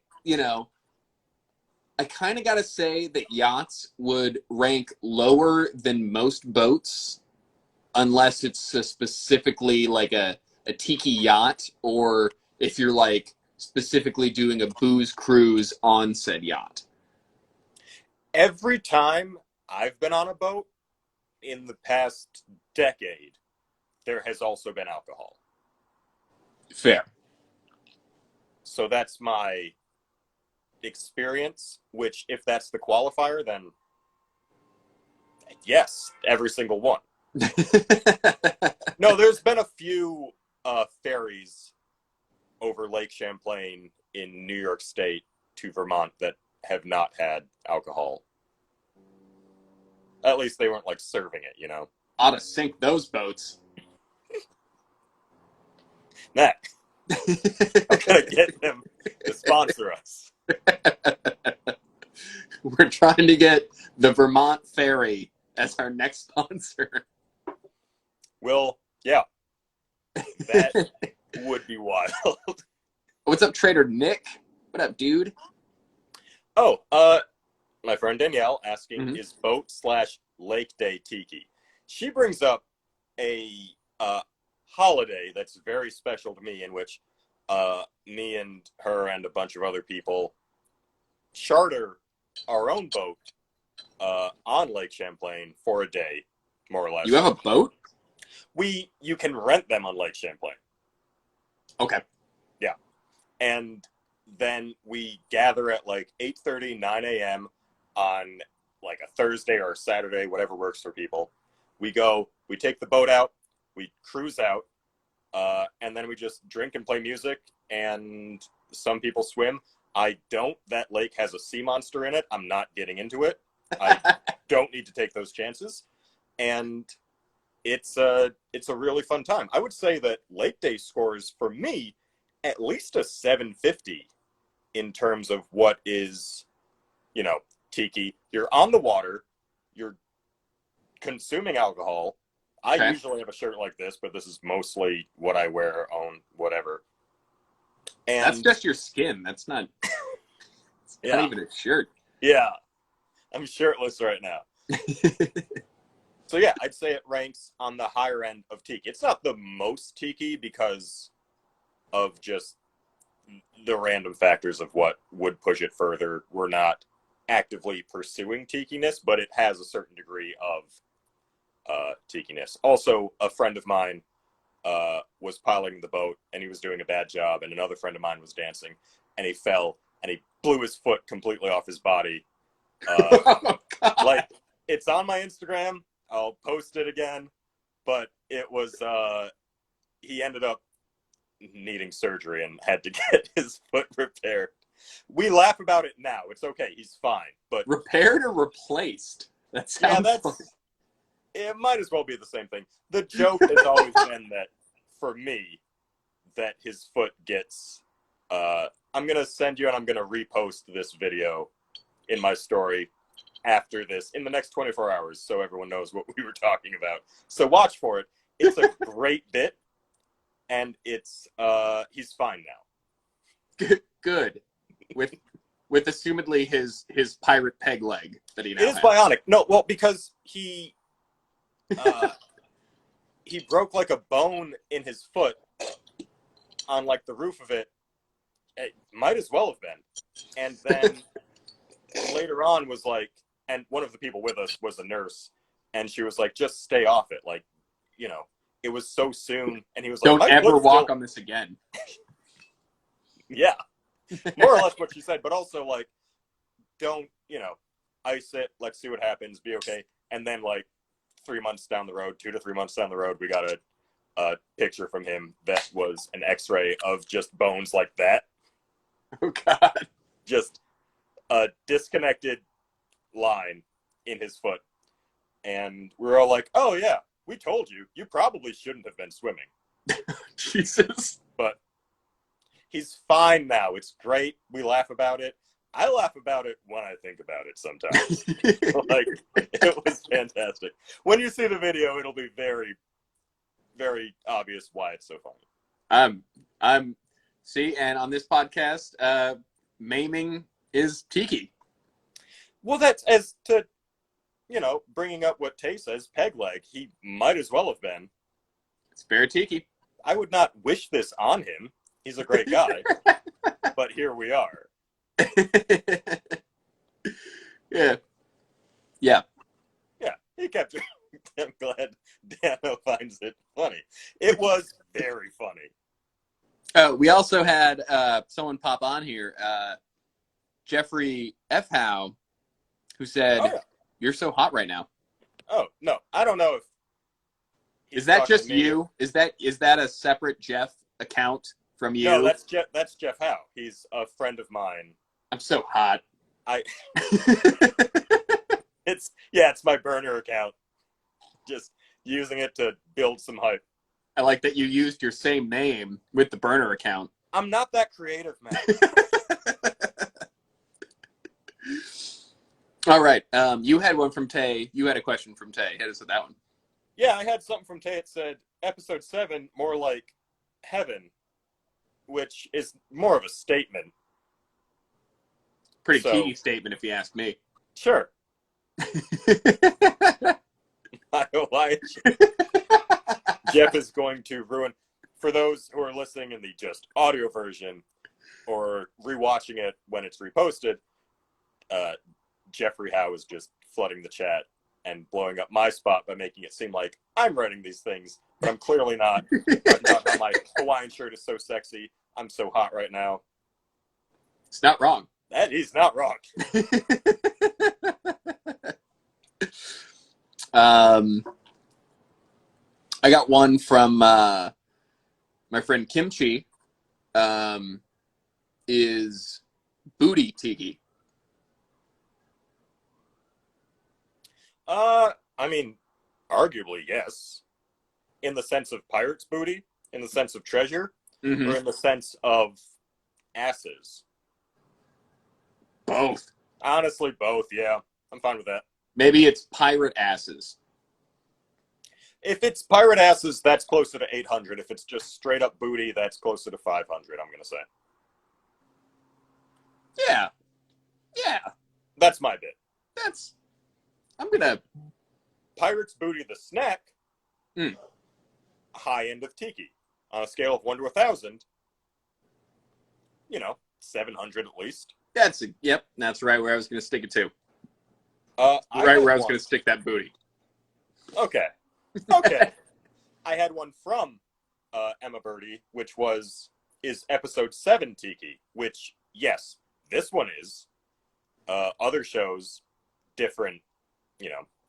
A: I kind of got to say that yachts would rank lower than most boats, unless it's specifically like a tiki yacht, or if you're like specifically doing a booze cruise on said yacht.
B: Every time I've been on a boat in the past decade, there has also been alcohol.
A: Fair.
B: So that's my experience, which, if that's the qualifier, then yes, every single one. No, there's been a few ferries over Lake Champlain in New York State to Vermont that have not had alcohol. At least they weren't like serving it,
A: Ought to sink those boats.
B: Nah. I'm gonna get them to sponsor us.
A: We're trying to get the Vermont Ferry as our next sponsor.
B: Well, yeah. That would be wild.
A: What's up, Trader Nick? What up, dude?
B: Oh, my friend Danielle asking, is boat/lake day tiki? She brings up a holiday that's very special to me, in which me and her and a bunch of other people charter our own boat on Lake Champlain for a day, more or less.
A: You have a boat?
B: You can rent them on Lake Champlain.
A: Okay.
B: Yeah. And then we gather at like 8:30, 9 a.m. on like a Thursday or a Saturday, whatever works for people. We go, we take the boat out, we cruise out, and then we just drink and play music, and some people swim. I don't. That lake has a sea monster in it. I'm not getting into it. I don't need to take those chances. And it's a really fun time. I would say that lake day scores for me at least a 750 in terms of what is, tiki. You're on the water, you're consuming alcohol. I usually have a shirt like this, but this is mostly what I wear on whatever. And
A: that's just your skin. That's not, not even a shirt.
B: Yeah. I'm shirtless right now. So yeah, I'd say it ranks on the higher end of tiki. It's not the most tiki because of just the random factors of what would push it further. We're not actively pursuing tikiness, but it has a certain degree of tikiness. Also, a friend of mine was piloting the boat, and he was doing a bad job, and another friend of mine was dancing, and he fell, and he blew his foot completely off his body.
A: Oh,
B: like, it's on my Instagram. I'll post it again. but it was he ended up needing surgery and had to get his foot repaired. We laugh about it now. It's okay. He's fine. But
A: repaired or replaced? That
B: yeah,
A: sounds funny.
B: it might as well be the same thing. The joke has always been that for me, that his foot gets. I'm gonna send you and I'm gonna repost this video in my story after this in the next 24 hours, so everyone knows what we were talking about. So watch for it. It's a great bit, and it's he's fine now.
A: Good. With assumedly his pirate peg leg that he now
B: It is
A: has.
B: bionic. No, well, because he broke like a bone in his foot on like the roof of it. It might as well have been. And then later on was like, and one of the people with us was a nurse, and she was like, just stay off it. Like, you know, it was so soon. And he was like,
A: don't
B: my
A: ever
B: foot's
A: walk
B: still...
A: on this again.
B: Yeah. More or less what she said, but also like, don't, you know, ice it. Let's see what happens. Be okay. And then like 3 months down the road, 2 to 3 months down the road, we got a picture from him that was an X-ray of just bones like that.
A: Oh God!
B: Just a disconnected line in his foot, and we're all like, "Oh yeah, we told you. You probably shouldn't have been swimming."
A: Jesus.
B: But he's fine now. It's great. We laugh about it. I laugh about it when I think about it sometimes. Like, it was fantastic. When you see the video, it'll be very, very obvious why it's so funny.
A: I'm see, and on this podcast, maiming is Tiki.
B: Well, that's as to, you know, bringing up what Tay says, peg leg. He might as well have been.
A: It's very Tiki.
B: I would not wish this on him. He's a great guy. But here we are.
A: Yeah. Yeah.
B: Yeah, he kept it. I'm glad Dano finds it funny. It was very funny.
A: We also had someone pop on here, Jeffrey F. Howe, who said,
B: Oh, yeah.
A: You're so hot right now.
B: Oh, no. I don't know if
A: is that just you? Is that a separate Jeff account from you?
B: No, that's Jeff Howe. He's a friend of mine.
A: I'm so hot.
B: It's my burner account. Just using it to build some hype.
A: I like that you used your same name with the burner account.
B: I'm not that creative, man.
A: All right. You had one from Tay. You had a question from Tay. Hit us with that one.
B: Yeah, I had something from Tay. It said, episode 7, more like heaven, which is more of a statement.
A: Pretty key statement, if you ask me.
B: Sure. Why? Jeff is going to ruin. For those who are listening in the just audio version or rewatching it when it's reposted, Jeffrey Howe is just flooding the chat and blowing up my spot by making it seem like I'm writing these things, but I'm clearly not. Talking about how my Hawaiian shirt is so sexy. I'm so hot right now.
A: It's not wrong.
B: That is not wrong.
A: I got one from my friend Kimchi. Is booty Tiki?
B: I mean, arguably yes. In the sense of pirates' booty, in the sense of treasure,
A: Mm-hmm.
B: or in the sense of asses.
A: Both.
B: Honestly, both. Yeah, I'm fine with that.
A: Maybe it's pirate asses.
B: If it's pirate asses, that's closer to 800. If it's just straight up booty, that's closer to 500, I'm going to say.
A: Yeah. Yeah.
B: That's my bit.
A: I'm going to...
B: Pirate's Booty the snack, high end of Tiki. On a scale of 1 to 1,000, 700 at least.
A: Yep, that's right where I was going to stick it to.
B: Right
A: where I was going to stick that booty.
B: Okay. I had one from Emma Birdie, which is episode 7 Tiki, which, yes, this one is. Other shows, different,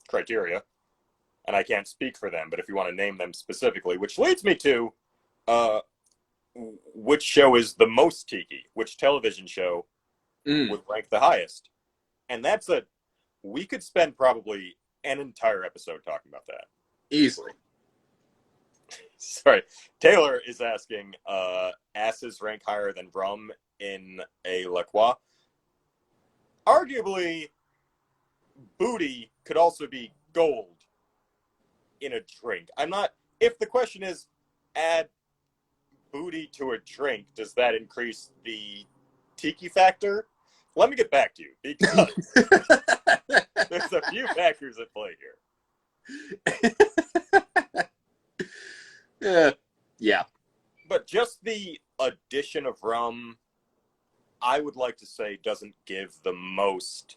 B: criteria. and I can't speak for them, but if you want to name them specifically, which leads me to which show is the most Tiki, which television show would rank the highest. And we could spend probably an entire episode talking about that.
A: Easily.
B: Sorry. Taylor is asking, asses rank higher than rum in a La Croix? Arguably, booty could also be gold in a drink. If the question is, add booty to a drink, does that increase the Tiki factor? Let me get back to you, because there's a few factors at play here.
A: Yeah.
B: But just the addition of rum, I would like to say, doesn't give the most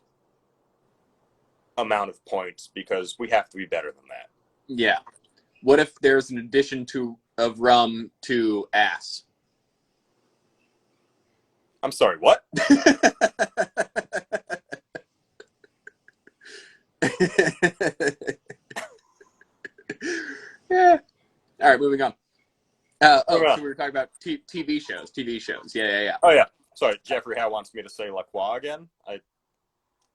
B: amount of points, because we have to be better than that.
A: Yeah. What if there's an addition of rum to ass?
B: I'm sorry, what?
A: Yeah. All right, moving on. So we were talking about TV shows. Yeah.
B: Oh, yeah. Sorry, Jeffrey Howe wants me to say La Croix again.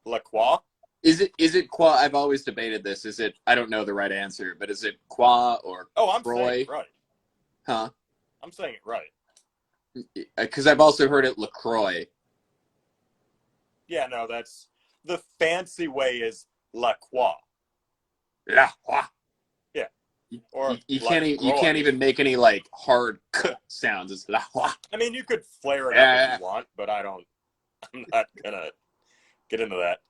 B: La Croix?
A: Is it qua? I've always debated this. Is it? I don't know the right answer, but is it qua or
B: I'm
A: Croix?
B: saying it right.
A: Huh?
B: I'm saying it right.
A: Because I've also heard it LaCroix.
B: Yeah, no, that's the fancy way is La Croix.
A: La Croix.
B: Yeah.
A: Or you can't even make any like hard k sounds. It's La Croix.
B: I mean, you could flare it up if you want, but I'm not gonna get into that.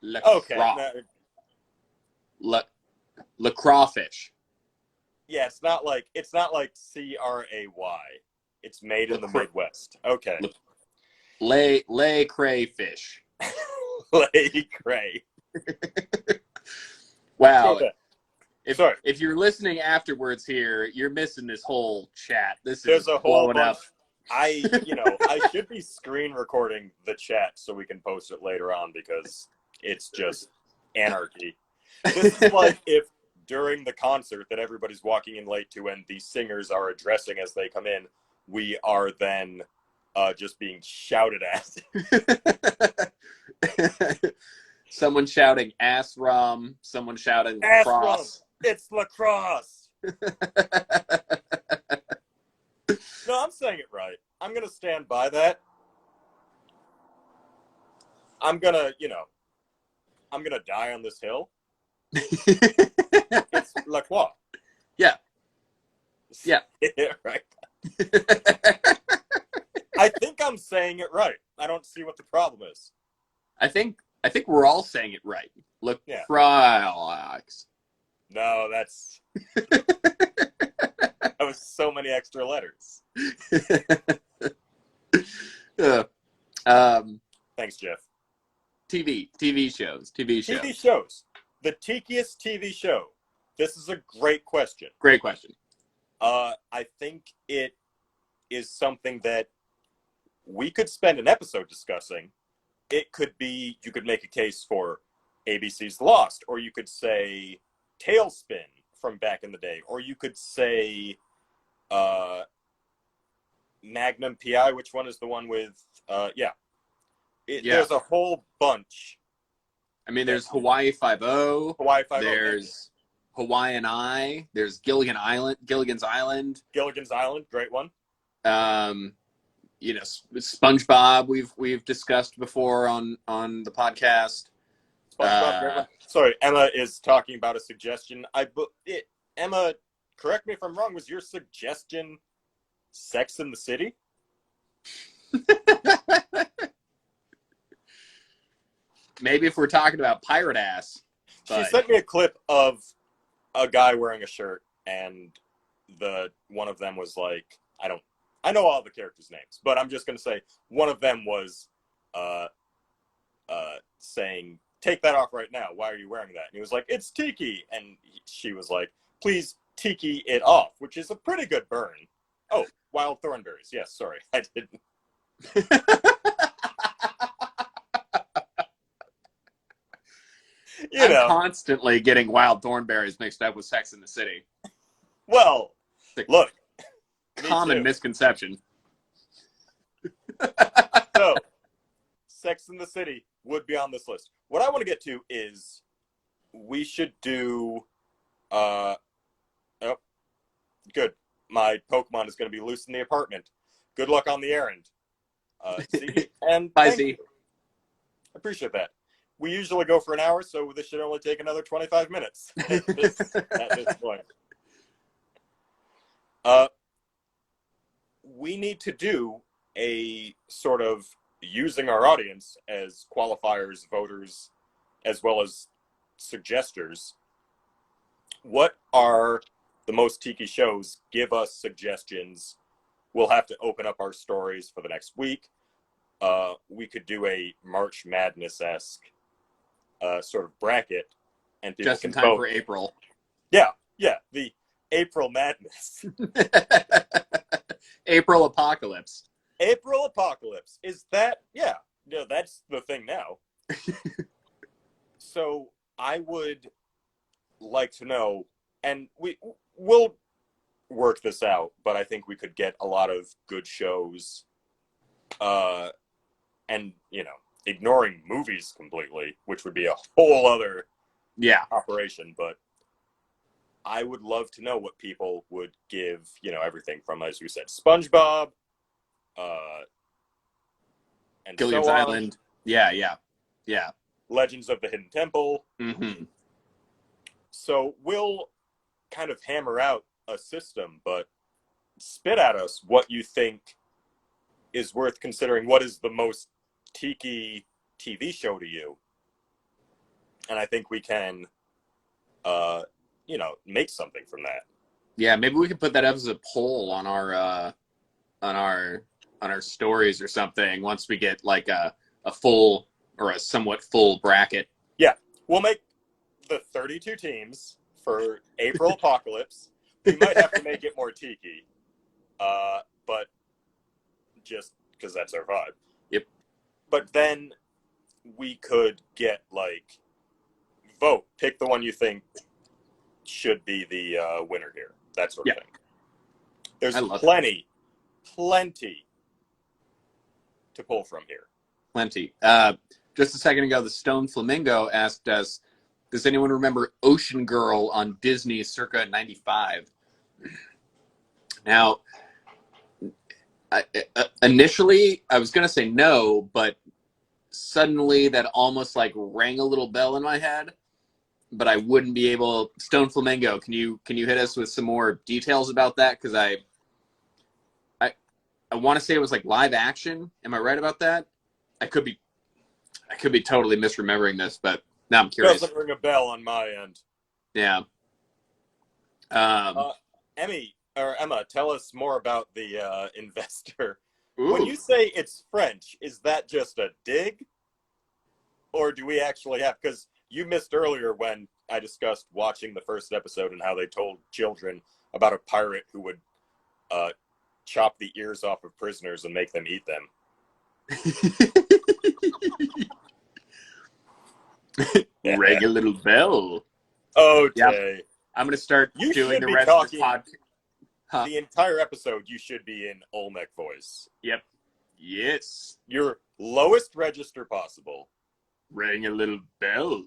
A: La
B: okay.
A: No. La crawfish.
B: Yeah, it's not like CRAY. It's made in the Midwest. Okay.
A: Lay crayfish.
B: Lay cray.
A: Wow.
B: Okay.
A: If you're listening afterwards here, you're missing this whole chat.
B: There's a whole bunch.
A: Up.
B: I should be screen recording the chat so we can post it later on, because it's just anarchy. This is like if during the concert that everybody's walking in late to and the singers are addressing as they come in, we are then just being shouted at.
A: Someone shouting ass rum, someone shouting
B: ass
A: lacrosse.
B: Rum. It's lacrosse. No, I'm saying it right. I'm going to stand by that. I'm going to die on this hill. It's La Croix.
A: Yeah.
B: Right. I think I'm saying it right. I don't see what the problem is.
A: I think we're all saying it right. Look,
B: yeah. No, that's that was so many extra letters. Thanks, Jeff.
A: TV shows.
B: The Tikiest TV show. This is a great question. I think it is something that we could spend an episode discussing. It could be, you could make a case for ABC's Lost, or you could say Tailspin from back in the day, or you could say Magnum PI, which one is the one with, There's a whole bunch.
A: I mean, there's Hawaii Five-0. There's Hawaiian Eye. There's Gilligan's Island.
B: Great one.
A: SpongeBob we've discussed before on the podcast.
B: SpongeBob, great one. Sorry, Emma is talking about a suggestion. Emma, correct me if I'm wrong. Was your suggestion Sex in the City?
A: Maybe if we're talking about pirate ass.
B: She sent me a clip of a guy wearing a shirt, and one of them was like, I know all the characters' names, but I'm just going to say one of them was saying, take that off right now. Why are you wearing that? And he was like, it's Tiki. And she was like, please Tiki it off, which is a pretty good burn. Oh, wild thornberries. Yes, sorry. I didn't. You
A: I'm
B: know,
A: constantly getting wild thornberries mixed up with Sex in the City.
B: well,
A: It's
B: look,
A: a
B: me
A: common
B: too.
A: misconception.
B: So, Sex in the City would be on this list. What I want to get to is we should do. Oh, good. My Pokemon is going to be loose in the apartment. Good luck on the errand. Z, and
A: Bye,
B: thank
A: Z.
B: you. I appreciate that. We usually go for an hour, so this should only take another 25 minutes at this point. We need to do a sort of using our audience as qualifiers, voters, as well as suggestors. What are the most Tiki shows? Give us suggestions. We'll have to open up our stories for the next week. We could do a March Madness-esque sort of bracket, and people
A: Just in
B: can
A: time
B: vote.
A: for April.
B: Yeah, the April Madness.
A: April Apocalypse.
B: April Apocalypse. Is that, yeah, no, that's the thing now. So I would like to know, and we'll work this out, but I think we could get a lot of good shows, and, ignoring movies completely, which would be a whole other operation, but I would love to know what people would give, everything from, as we said, SpongeBob, and
A: Gillian's
B: so on.
A: Island. Yeah.
B: Legends of the Hidden Temple.
A: Mm-hmm.
B: So we'll kind of hammer out a system, but spit at us what you think is worth considering. What is the most Tiki TV show to you? And I think we can, make something from that.
A: Yeah, maybe we could put that up as a poll on our stories or something once we get like a full or a somewhat full bracket.
B: Yeah, we'll make the 32 teams for April Apocalypse. We might have to make it more Tiki, but just because that's our vibe.
A: Yep.
B: But then we could get vote, pick the one you think should be the winner here. That sort of thing. There's plenty to pull from here.
A: Plenty. Just a second ago, the Stone Flamingo asked us, does anyone remember Ocean Girl on Disney circa 95? Now, initially, I was going to say no, but suddenly that almost rang a little bell in my head, but I wouldn't be able. Stone Flamingo, can you hit us with some more details about that? Because I want to say it was live action. Am I right about that? I could be totally misremembering this, but now I'm curious.
B: Doesn't ring a bell on my end.
A: Yeah.
B: Emma, tell us more about the investor.
A: Ooh.
B: When you say it's French, is that just a dig? Or do we actually have... Because you missed earlier when I discussed watching the first episode and how they told children about a pirate who would chop the ears off of prisoners and make them eat them.
A: Ring a little bell.
B: Okay.
A: Yep. I'm going to start doing the rest of the podcast.
B: The entire episode, you should be in Olmec voice.
A: Yep. Yes.
B: Your lowest register possible.
A: Ring a little bell.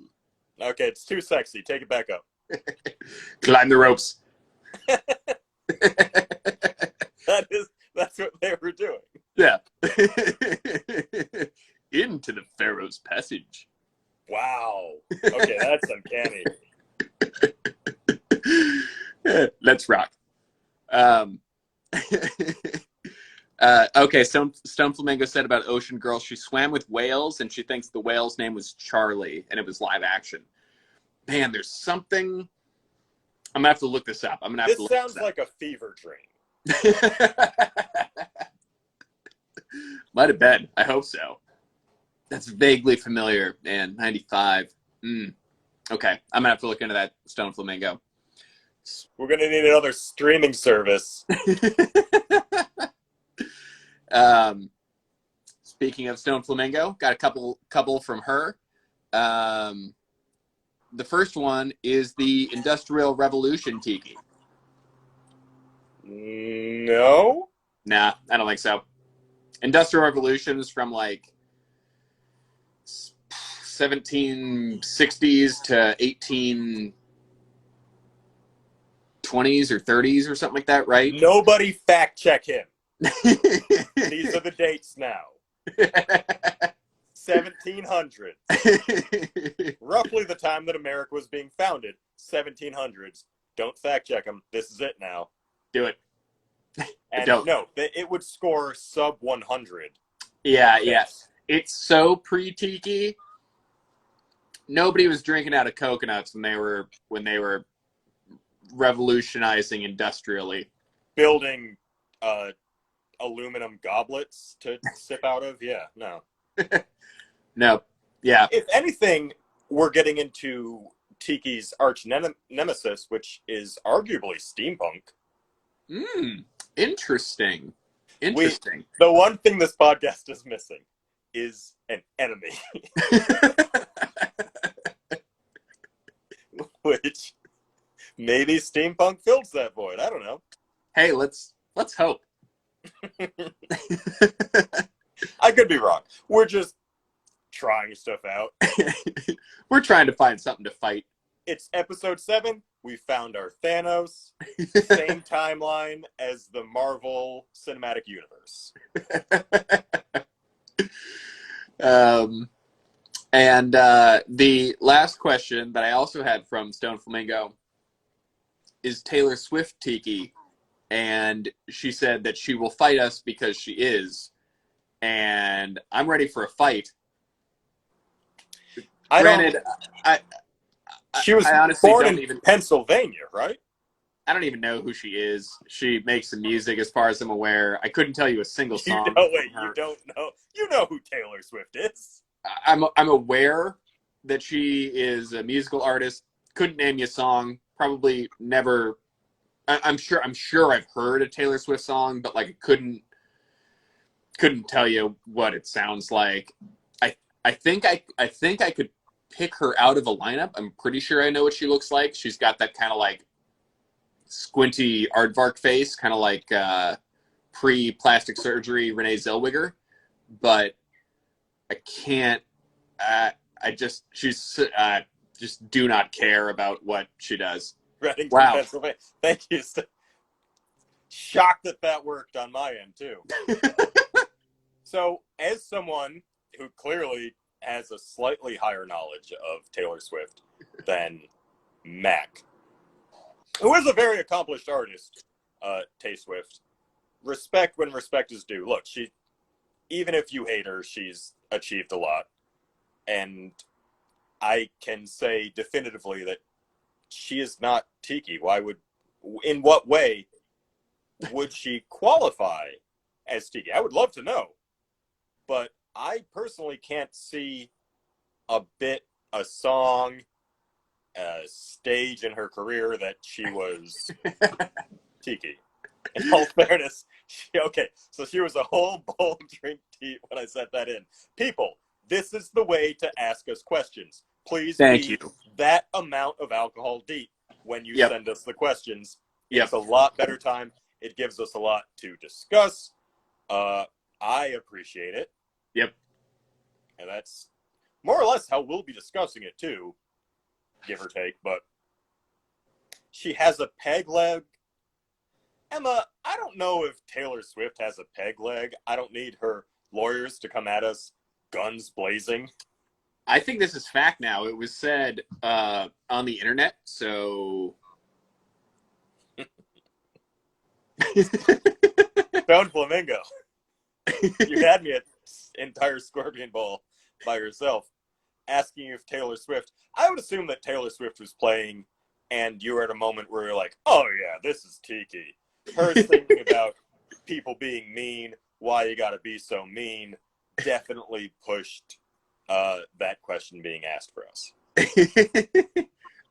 B: Okay, it's too sexy. Take it back up.
A: Climb the ropes.
B: That's what they were doing.
A: Yeah. Into the Pharaoh's Passage.
B: Wow. Okay, that's uncanny.
A: Let's rock. Okay, Stone Flamingo said about Ocean Girl, she swam with whales and she thinks the whale's name was Charlie and it was live action. Man, there's something... I'm going to have to look this up.
B: This sounds like a fever dream.
A: Might have been. I hope so. That's vaguely familiar, man. 95. Okay, I'm going to have to look into that, Stone Flamingo.
B: We're going to need another streaming service.
A: Speaking of Stone Flamingo, got a couple from her. The first one is the Industrial Revolution Tiki.
B: No.
A: Nah, I don't think so. Industrial Revolutions from like 1760s to 1820s or 30s or something like that, right?
B: Nobody fact check him. These are the dates now. 1700s. Roughly the time that America was being founded. 1700s. Don't fact check him. This is it now.
A: Do it.
B: And
A: Don't.
B: no, it would score sub 100.
A: Yeah, yes. It's so pre-Tiki. Nobody was drinking out of coconuts when they were revolutionizing industrially.
B: Building aluminum goblets to sip out of? Yeah, no.
A: No. Yeah.
B: If anything, we're getting into Tiki's arch nemesis, which is arguably steampunk.
A: Interesting.
B: The one thing this podcast is missing is an enemy. Which maybe steampunk fills that void. I don't know.
A: Hey, let's hope.
B: I could be wrong. We're just trying stuff out.
A: We're trying to find something to fight.
B: It's episode 7. We found our Thanos. Same timeline as the Marvel Cinematic Universe.
A: And the last question that I also had from Stone Flamingo is Taylor Swift Tiki. And she said that she will fight us because she is. And I'm ready for a fight.
B: She was born in Pennsylvania, right?
A: I don't even know who she is. She makes some music, as far as I'm aware. I couldn't tell you a single song.
B: You don't know. You know who Taylor Swift is.
A: I'm aware that she is a musical artist. Couldn't name you a song. Probably never. I'm sure I've heard a Taylor Swift song, but like couldn't tell you what it sounds like. I think I could pick her out of a lineup. I'm pretty sure I know what she looks like. She's got that kind of like squinty aardvark face, kind of like pre-plastic surgery Renee Zellweger. But I can't. She's just do not care about what she does.
B: Reading
A: wow.
B: Pennsylvania. Thank you. Shocked that worked on my end too. So, as someone who clearly has a slightly higher knowledge of Taylor Swift than Mac, who is a very accomplished artist, Tay Swift, respect when respect is due. Look, even if you hate her, she's achieved a lot. And I can say definitively that she is not Tiki. In what way would she qualify as Tiki? I would love to know. But I personally can't see a song, a stage in her career that she was Tiki. In all fairness, so she was a whole bowl drink tea when I set that in. People, this is the way to ask us questions. Please be that amount of alcohol deep when you send us the questions. It's a lot better time. It gives us a lot to discuss. I appreciate it.
A: Yep.
B: And that's more or less how we'll be discussing it too, give or take. But she has a peg leg. Emma, I don't know if Taylor Swift has a peg leg. I don't need her lawyers to come at us guns blazing.
A: I think this is fact now. It was said on the internet, so...
B: Stone Flamingo. You had me at entire Scorpion Bowl by yourself, asking if Taylor Swift... I would assume that Taylor Swift was playing, and you were at a moment where you're like, oh yeah, this is Tiki. Her thinking about people being mean, why you gotta be so mean, definitely pushed that question being asked for us.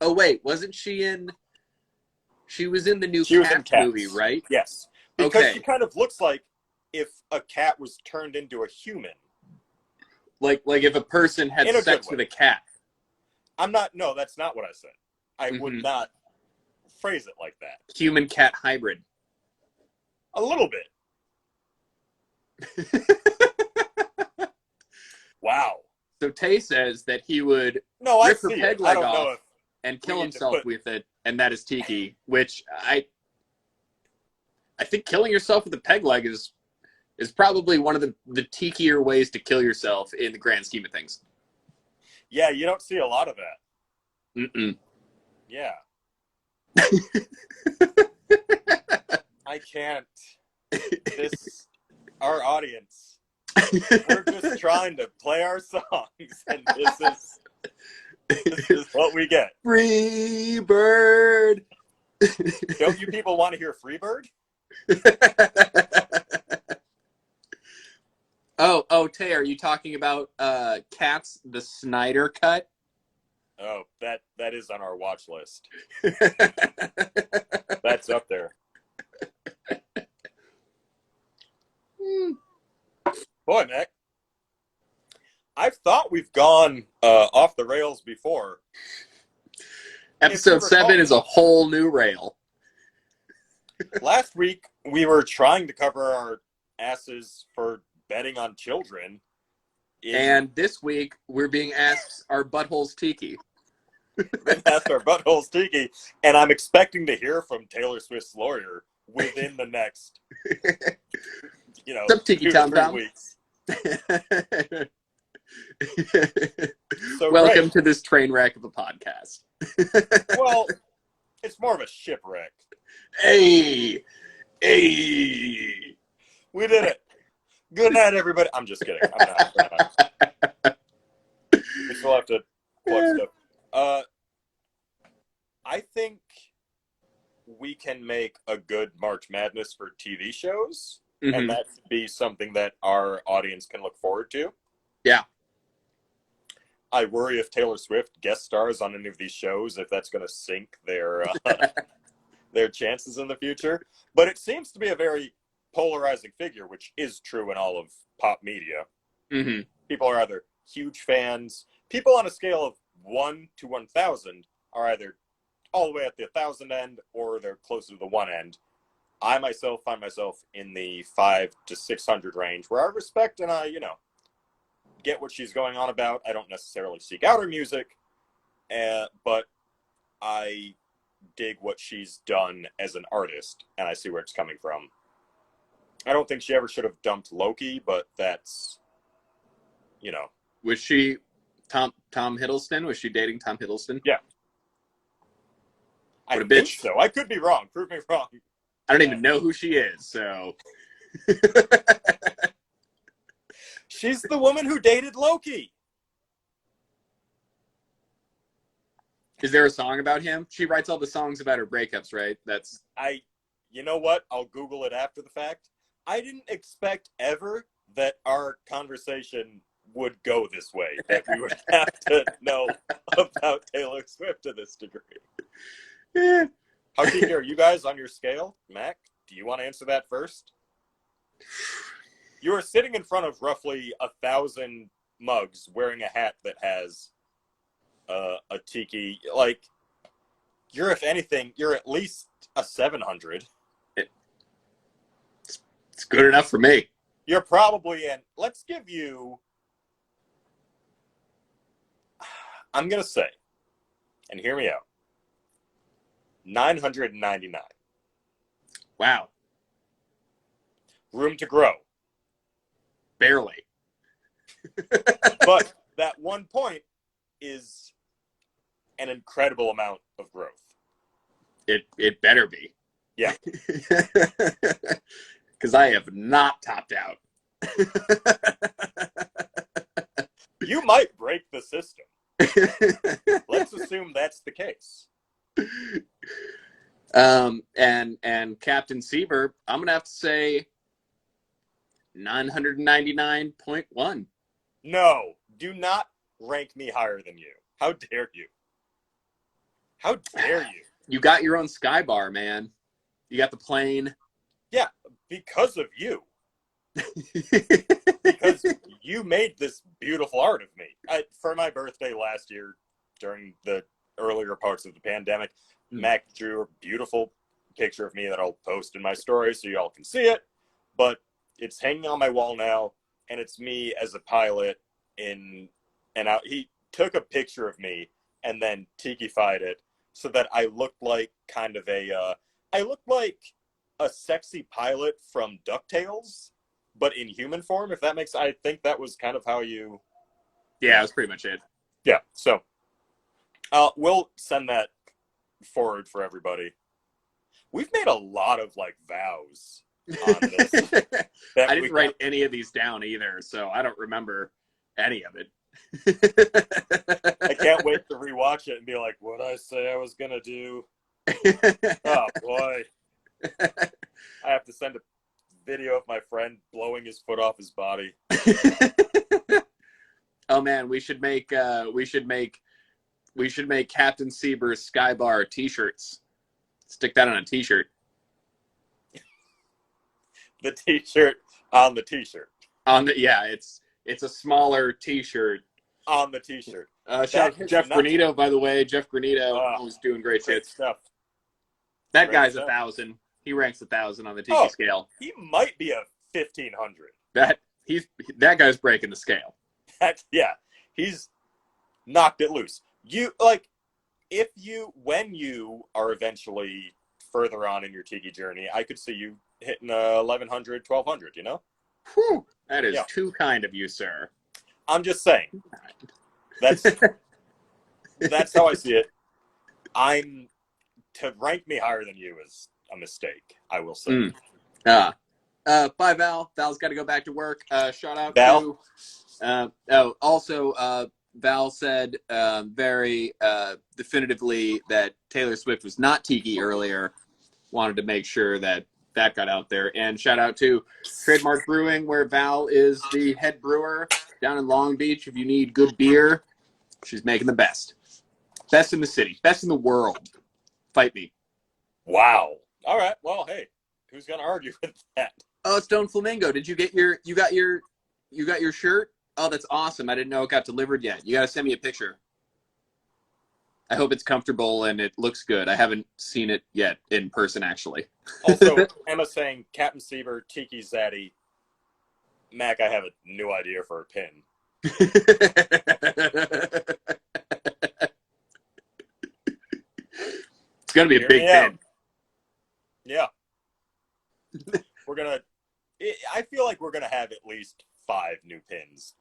A: Oh wait, wasn't she in... She was in the new Cats movie, right?
B: Yes. Because she kind of looks like if a cat was turned into a human.
A: Like if a person had sex with a cat.
B: No, that's not what I said. I would not phrase it like that.
A: Human-cat hybrid.
B: A little bit. Wow.
A: So Tay says that he would
B: No, I
A: rip her
B: see
A: peg
B: it. I
A: leg
B: don't know
A: off
B: if
A: and
B: we
A: kill
B: need to
A: himself
B: put-
A: with it, and that is Tiki, which I think killing yourself with a peg leg is probably one of the tikier ways to kill yourself in the grand scheme of things.
B: Yeah, you don't see a lot of that.
A: Mm-mm.
B: Yeah. I can't. Our audience, we're just trying to play our songs, and this is what we get.
A: Free bird.
B: Don't you people want to hear Freebird?
A: Oh, Tay, are you talking about Cats, the Snyder cut?
B: Oh, that is on our watch list. That's up there. Boy, Mac, I've thought we've gone off the rails before.
A: Episode 7 is a whole new rail.
B: Last week, we were trying to cover our asses for betting on children.
A: And this week, we're being asked our buttholes Tiki.
B: Been asked our buttholes Tiki, and I'm expecting to hear from Taylor Swift's lawyer within the next,
A: What's up, Tiki
B: 2 to 3 weeks. So
A: welcome to this train wreck of a podcast.
B: Well, it's more of a shipwreck.
A: Hey!
B: We did it. Good night, everybody. I'm just kidding. I'm not. We still have to plug stuff. I think we can make a good March Madness for TV shows, and that should be something that our audience can look forward to.
A: Yeah.
B: I worry if Taylor Swift guest stars on any of these shows, if that's going to sink their chances in the future. But it seems to be a very polarizing figure, which is true in all of pop media.
A: Mm-hmm.
B: People are either huge fans. People on a scale of 1 to 1,000 are either all the way at the 1,000 end, or they're closer to the 1 end. I myself find myself in the 500 to 600 range, where I respect and I, get what she's going on about. I don't necessarily seek out her music, but I dig what she's done as an artist, and I see where it's coming from. I don't think she ever should have dumped Loki, but that's,
A: Was she Tom Hiddleston? Was she dating Tom Hiddleston?
B: Yeah.
A: What a
B: think
A: bitch.
B: so. I could be wrong. Prove me wrong.
A: I don't even know who she is, so...
B: She's the woman who dated Loki.
A: Is there a song about him? She writes all the songs about her breakups, right?
B: You know what? I'll Google it after the fact. I didn't expect ever that our conversation would go this way, that we would have to know about Taylor Swift to this degree.
A: Yeah.
B: How deep are you guys on your scale? Mac, do you want to answer that first? You are sitting in front of roughly 1,000 mugs wearing a hat that has a tiki. Like, if anything, you're at least a 700.
A: It's good enough for me.
B: You're probably in, let's give you, I'm going to say, and hear me out, 999.
A: Wow.
B: Room to grow.
A: Barely.
B: But that 1 point is an incredible amount of growth.
A: It better be.
B: Yeah.
A: Because I have not topped out.
B: You might break the system. Let's assume that's the case.
A: And Captain Sieber, I'm gonna have to say 999.1.
B: No, do not rank me higher than you. How dare you? How dare you?
A: You got your own sky bar, man. You got the plane.
B: Yeah, because of you. Because you made this beautiful art of me. For my birthday last year, during the earlier parts of the pandemic. Mac drew a beautiful picture of me that I'll post in my story so y'all can see it. But it's hanging on my wall now, and it's me as a pilot he took a picture of me and then Tiki-fied it so that I looked like kind of I looked like a sexy pilot from DuckTales, but in human form, if that makes, I think that was kind of how you...
A: Yeah, that's pretty much it.
B: Yeah, so we'll send that forward for everybody. We've made a lot of, like, vows on this.
A: I didn't write any of these down either, so I don't remember any of it.
B: I can't wait to rewatch it and be like, what'd I say I was going to do? Oh, boy. I have to send a video of my friend blowing his foot off his body.
A: Oh man, we should make Captain Sieber's Skybar t-shirts. Stick that on a t-shirt.
B: The t-shirt on the t-shirt.
A: It's a smaller t-shirt.
B: On the t-shirt.
A: Shout out Jeff Granito, by the way. Jeff Granito always doing great
B: stuff.
A: That guy's 1,000. He ranks 1,000 on the Tiki scale.
B: He might be a 1,500.
A: That guy's breaking the scale.
B: He's knocked it loose. When you are eventually further on in your Tiki journey, I could see you hitting 1,100, 1,200, you know?
A: Whew, that is too kind of you, sir.
B: I'm just saying. That's how I see it. To rank me higher than you is a mistake, I will say.
A: Bye, Val. Val's got to go back to work. Shout out
B: Val.
A: Val said very definitively that Taylor Swift was not Tiki earlier. Wanted to make sure that got out there. And shout out to Trademark Brewing, where Val is the head brewer down in Long Beach. If you need good beer, she's making the best. Best in the city. Best in the world. Fight me.
B: Wow. All right. Well, hey, who's gonna argue with that?
A: Oh, Stone Flamingo. Did you get your shirt? Oh, that's awesome. I didn't know it got delivered yet. You got to send me a picture. I hope it's comfortable and it looks good. I haven't seen it yet in person, actually.
B: Also, Emma saying, Captain Sieber, Tiki Zaddy. Mac, I have a new idea for a pin.
A: It's going to be a big pin.
B: Yeah. I feel like we're going to have at least 5 new pins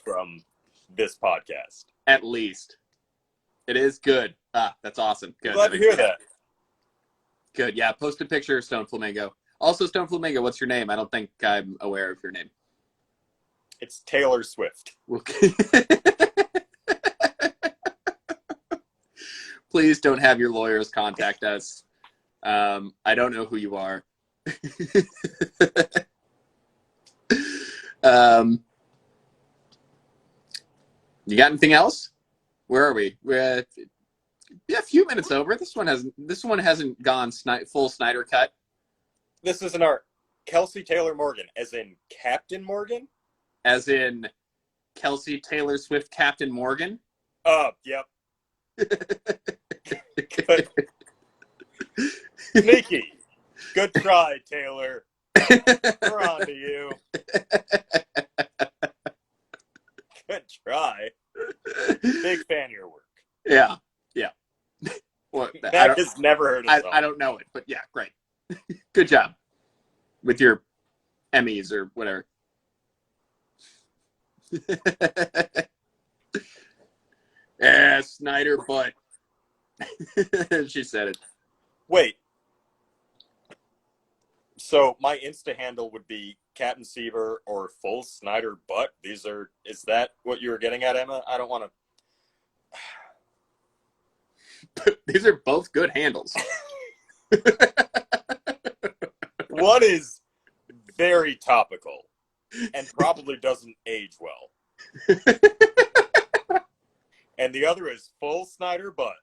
B: from this podcast.
A: At least. It is good. That's awesome. Good.
B: Glad to hear that.
A: Good. Yeah. Post a picture of Stone Flamingo. Also, Stone Flamingo, what's your name? I don't think I'm aware of your name.
B: It's Taylor Swift.
A: Okay. Please don't have your lawyers contact us. I don't know who you are. You got anything else? Where are we? We're a few minutes over. This one hasn't gone full Snyder cut.
B: This is an art. Kelsey Taylor Morgan, as in Captain Morgan?
A: As in Kelsey Taylor Swift Captain Morgan?
B: Yep. Good. Sneaky. Good try, Taylor. We're on to you. Good try. Big fan of your work.
A: Yeah. Well,
B: Mac has never heard of it.
A: I don't know it, but yeah, great. Good job with your Emmys or whatever. Snyder butt. She said it.
B: Wait. So my Insta handle would be Captain Sieber or Full Snyder Butt. Is that what you were getting at, Emma? I don't want to.
A: These are both good handles.
B: One is very topical and probably doesn't age well. And the other is Full Snyder Butt.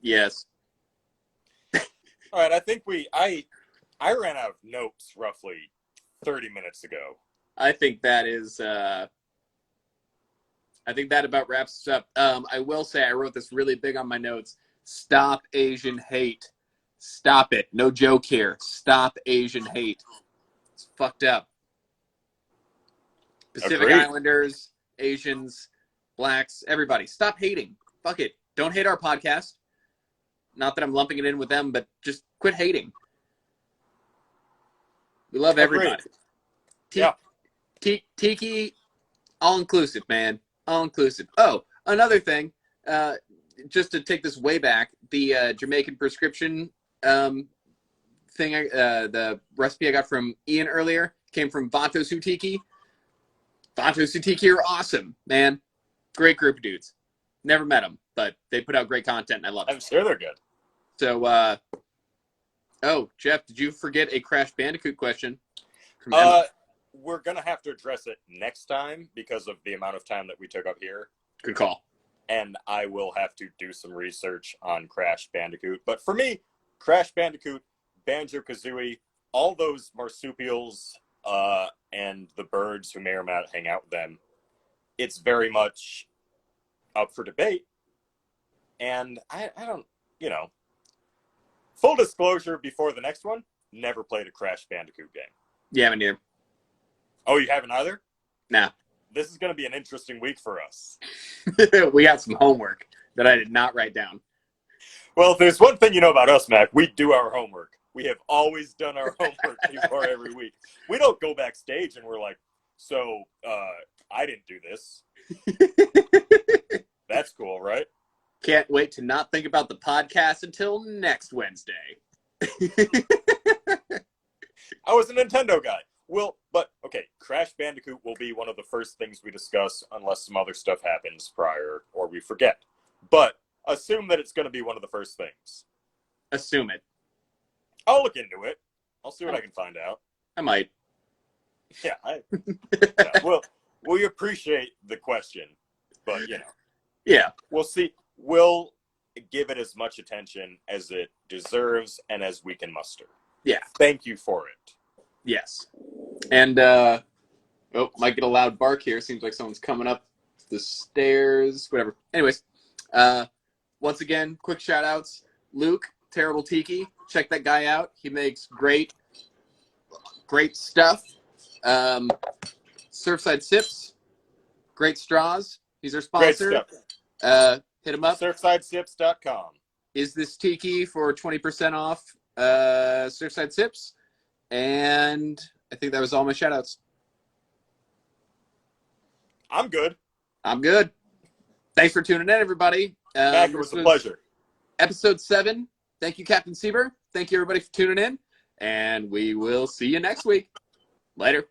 A: Yes.
B: All right, I think I ran out of notes roughly 30 minutes ago.
A: I think that is. I think that about wraps us up. I will say I wrote this really big on my notes. Stop Asian hate. Stop it. No joke here. Stop Asian hate. It's fucked up. Pacific
B: Agreed.
A: Islanders, Asians, blacks, everybody. Stop hating. Fuck it. Don't hate our podcast. Not that I'm lumping it in with them, but just quit hating. We love everybody.
B: Yeah.
A: Tiki, all inclusive, man. All inclusive. Oh, another thing, just to take this way back, the Jamaican prescription thing, the recipe I got from Ian earlier came from Vato Sutiki. Vato Sutiki are awesome, man. Great group of dudes. Never met them, but they put out great content, and I love it.
B: I'm sure they're good.
A: So, oh, Jeff, did you forget a Crash Bandicoot question? From Emma?
B: We're going to have to address it next time because of the amount of time that we took up here.
A: Good call.
B: And I will have to do some research on Crash Bandicoot. But for me, Crash Bandicoot, Banjo-Kazooie, all those marsupials and the birds who may or may not hang out with them, it's very much up for debate. And I don't, full disclosure before the next one, never played a Crash Bandicoot game.
A: Yeah, me neither.
B: Oh, you haven't either?
A: Nah.
B: This is going to be an interesting week for us.
A: We got some homework that I did not write down.
B: Well, if there's one thing you know about us, Mac, we do our homework. We have always done our homework before every week. We don't go backstage and we're like, so, I didn't do this. That's cool, right?
A: Can't wait to not think about the podcast until next Wednesday.
B: I was a Nintendo guy. Okay, Crash Bandicoot will be one of the first things we discuss unless some other stuff happens prior or we forget. But assume that it's going to be one of the first things.
A: Assume it.
B: I'll look into it. I'll see what I can find out.
A: I might.
B: Yeah, well, we appreciate the question, but,
A: Yeah.
B: We'll see. We'll give it as much attention as it deserves and as we can muster.
A: Yeah.
B: Thank you for it.
A: Yes. And, might get a loud bark here. Seems like someone's coming up the stairs. Whatever. Anyways, once again, quick shout outs. Luke, Terrible Tiki. Check that guy out. He makes great stuff. Surfside Sips. Great straws. He's our sponsor.
B: Great stuff.
A: Hit him up.
B: Surfsidesips.com.
A: Is this Tiki for 20% off Surfside Sips? And I think that was all my shout outs.
B: I'm good.
A: I'm good. Thanks for tuning in, everybody.
B: Mac, it was a pleasure.
A: Episode 7. Thank you, Captain Sieber. Thank you, everybody, for tuning in. And we will see you next week. Later.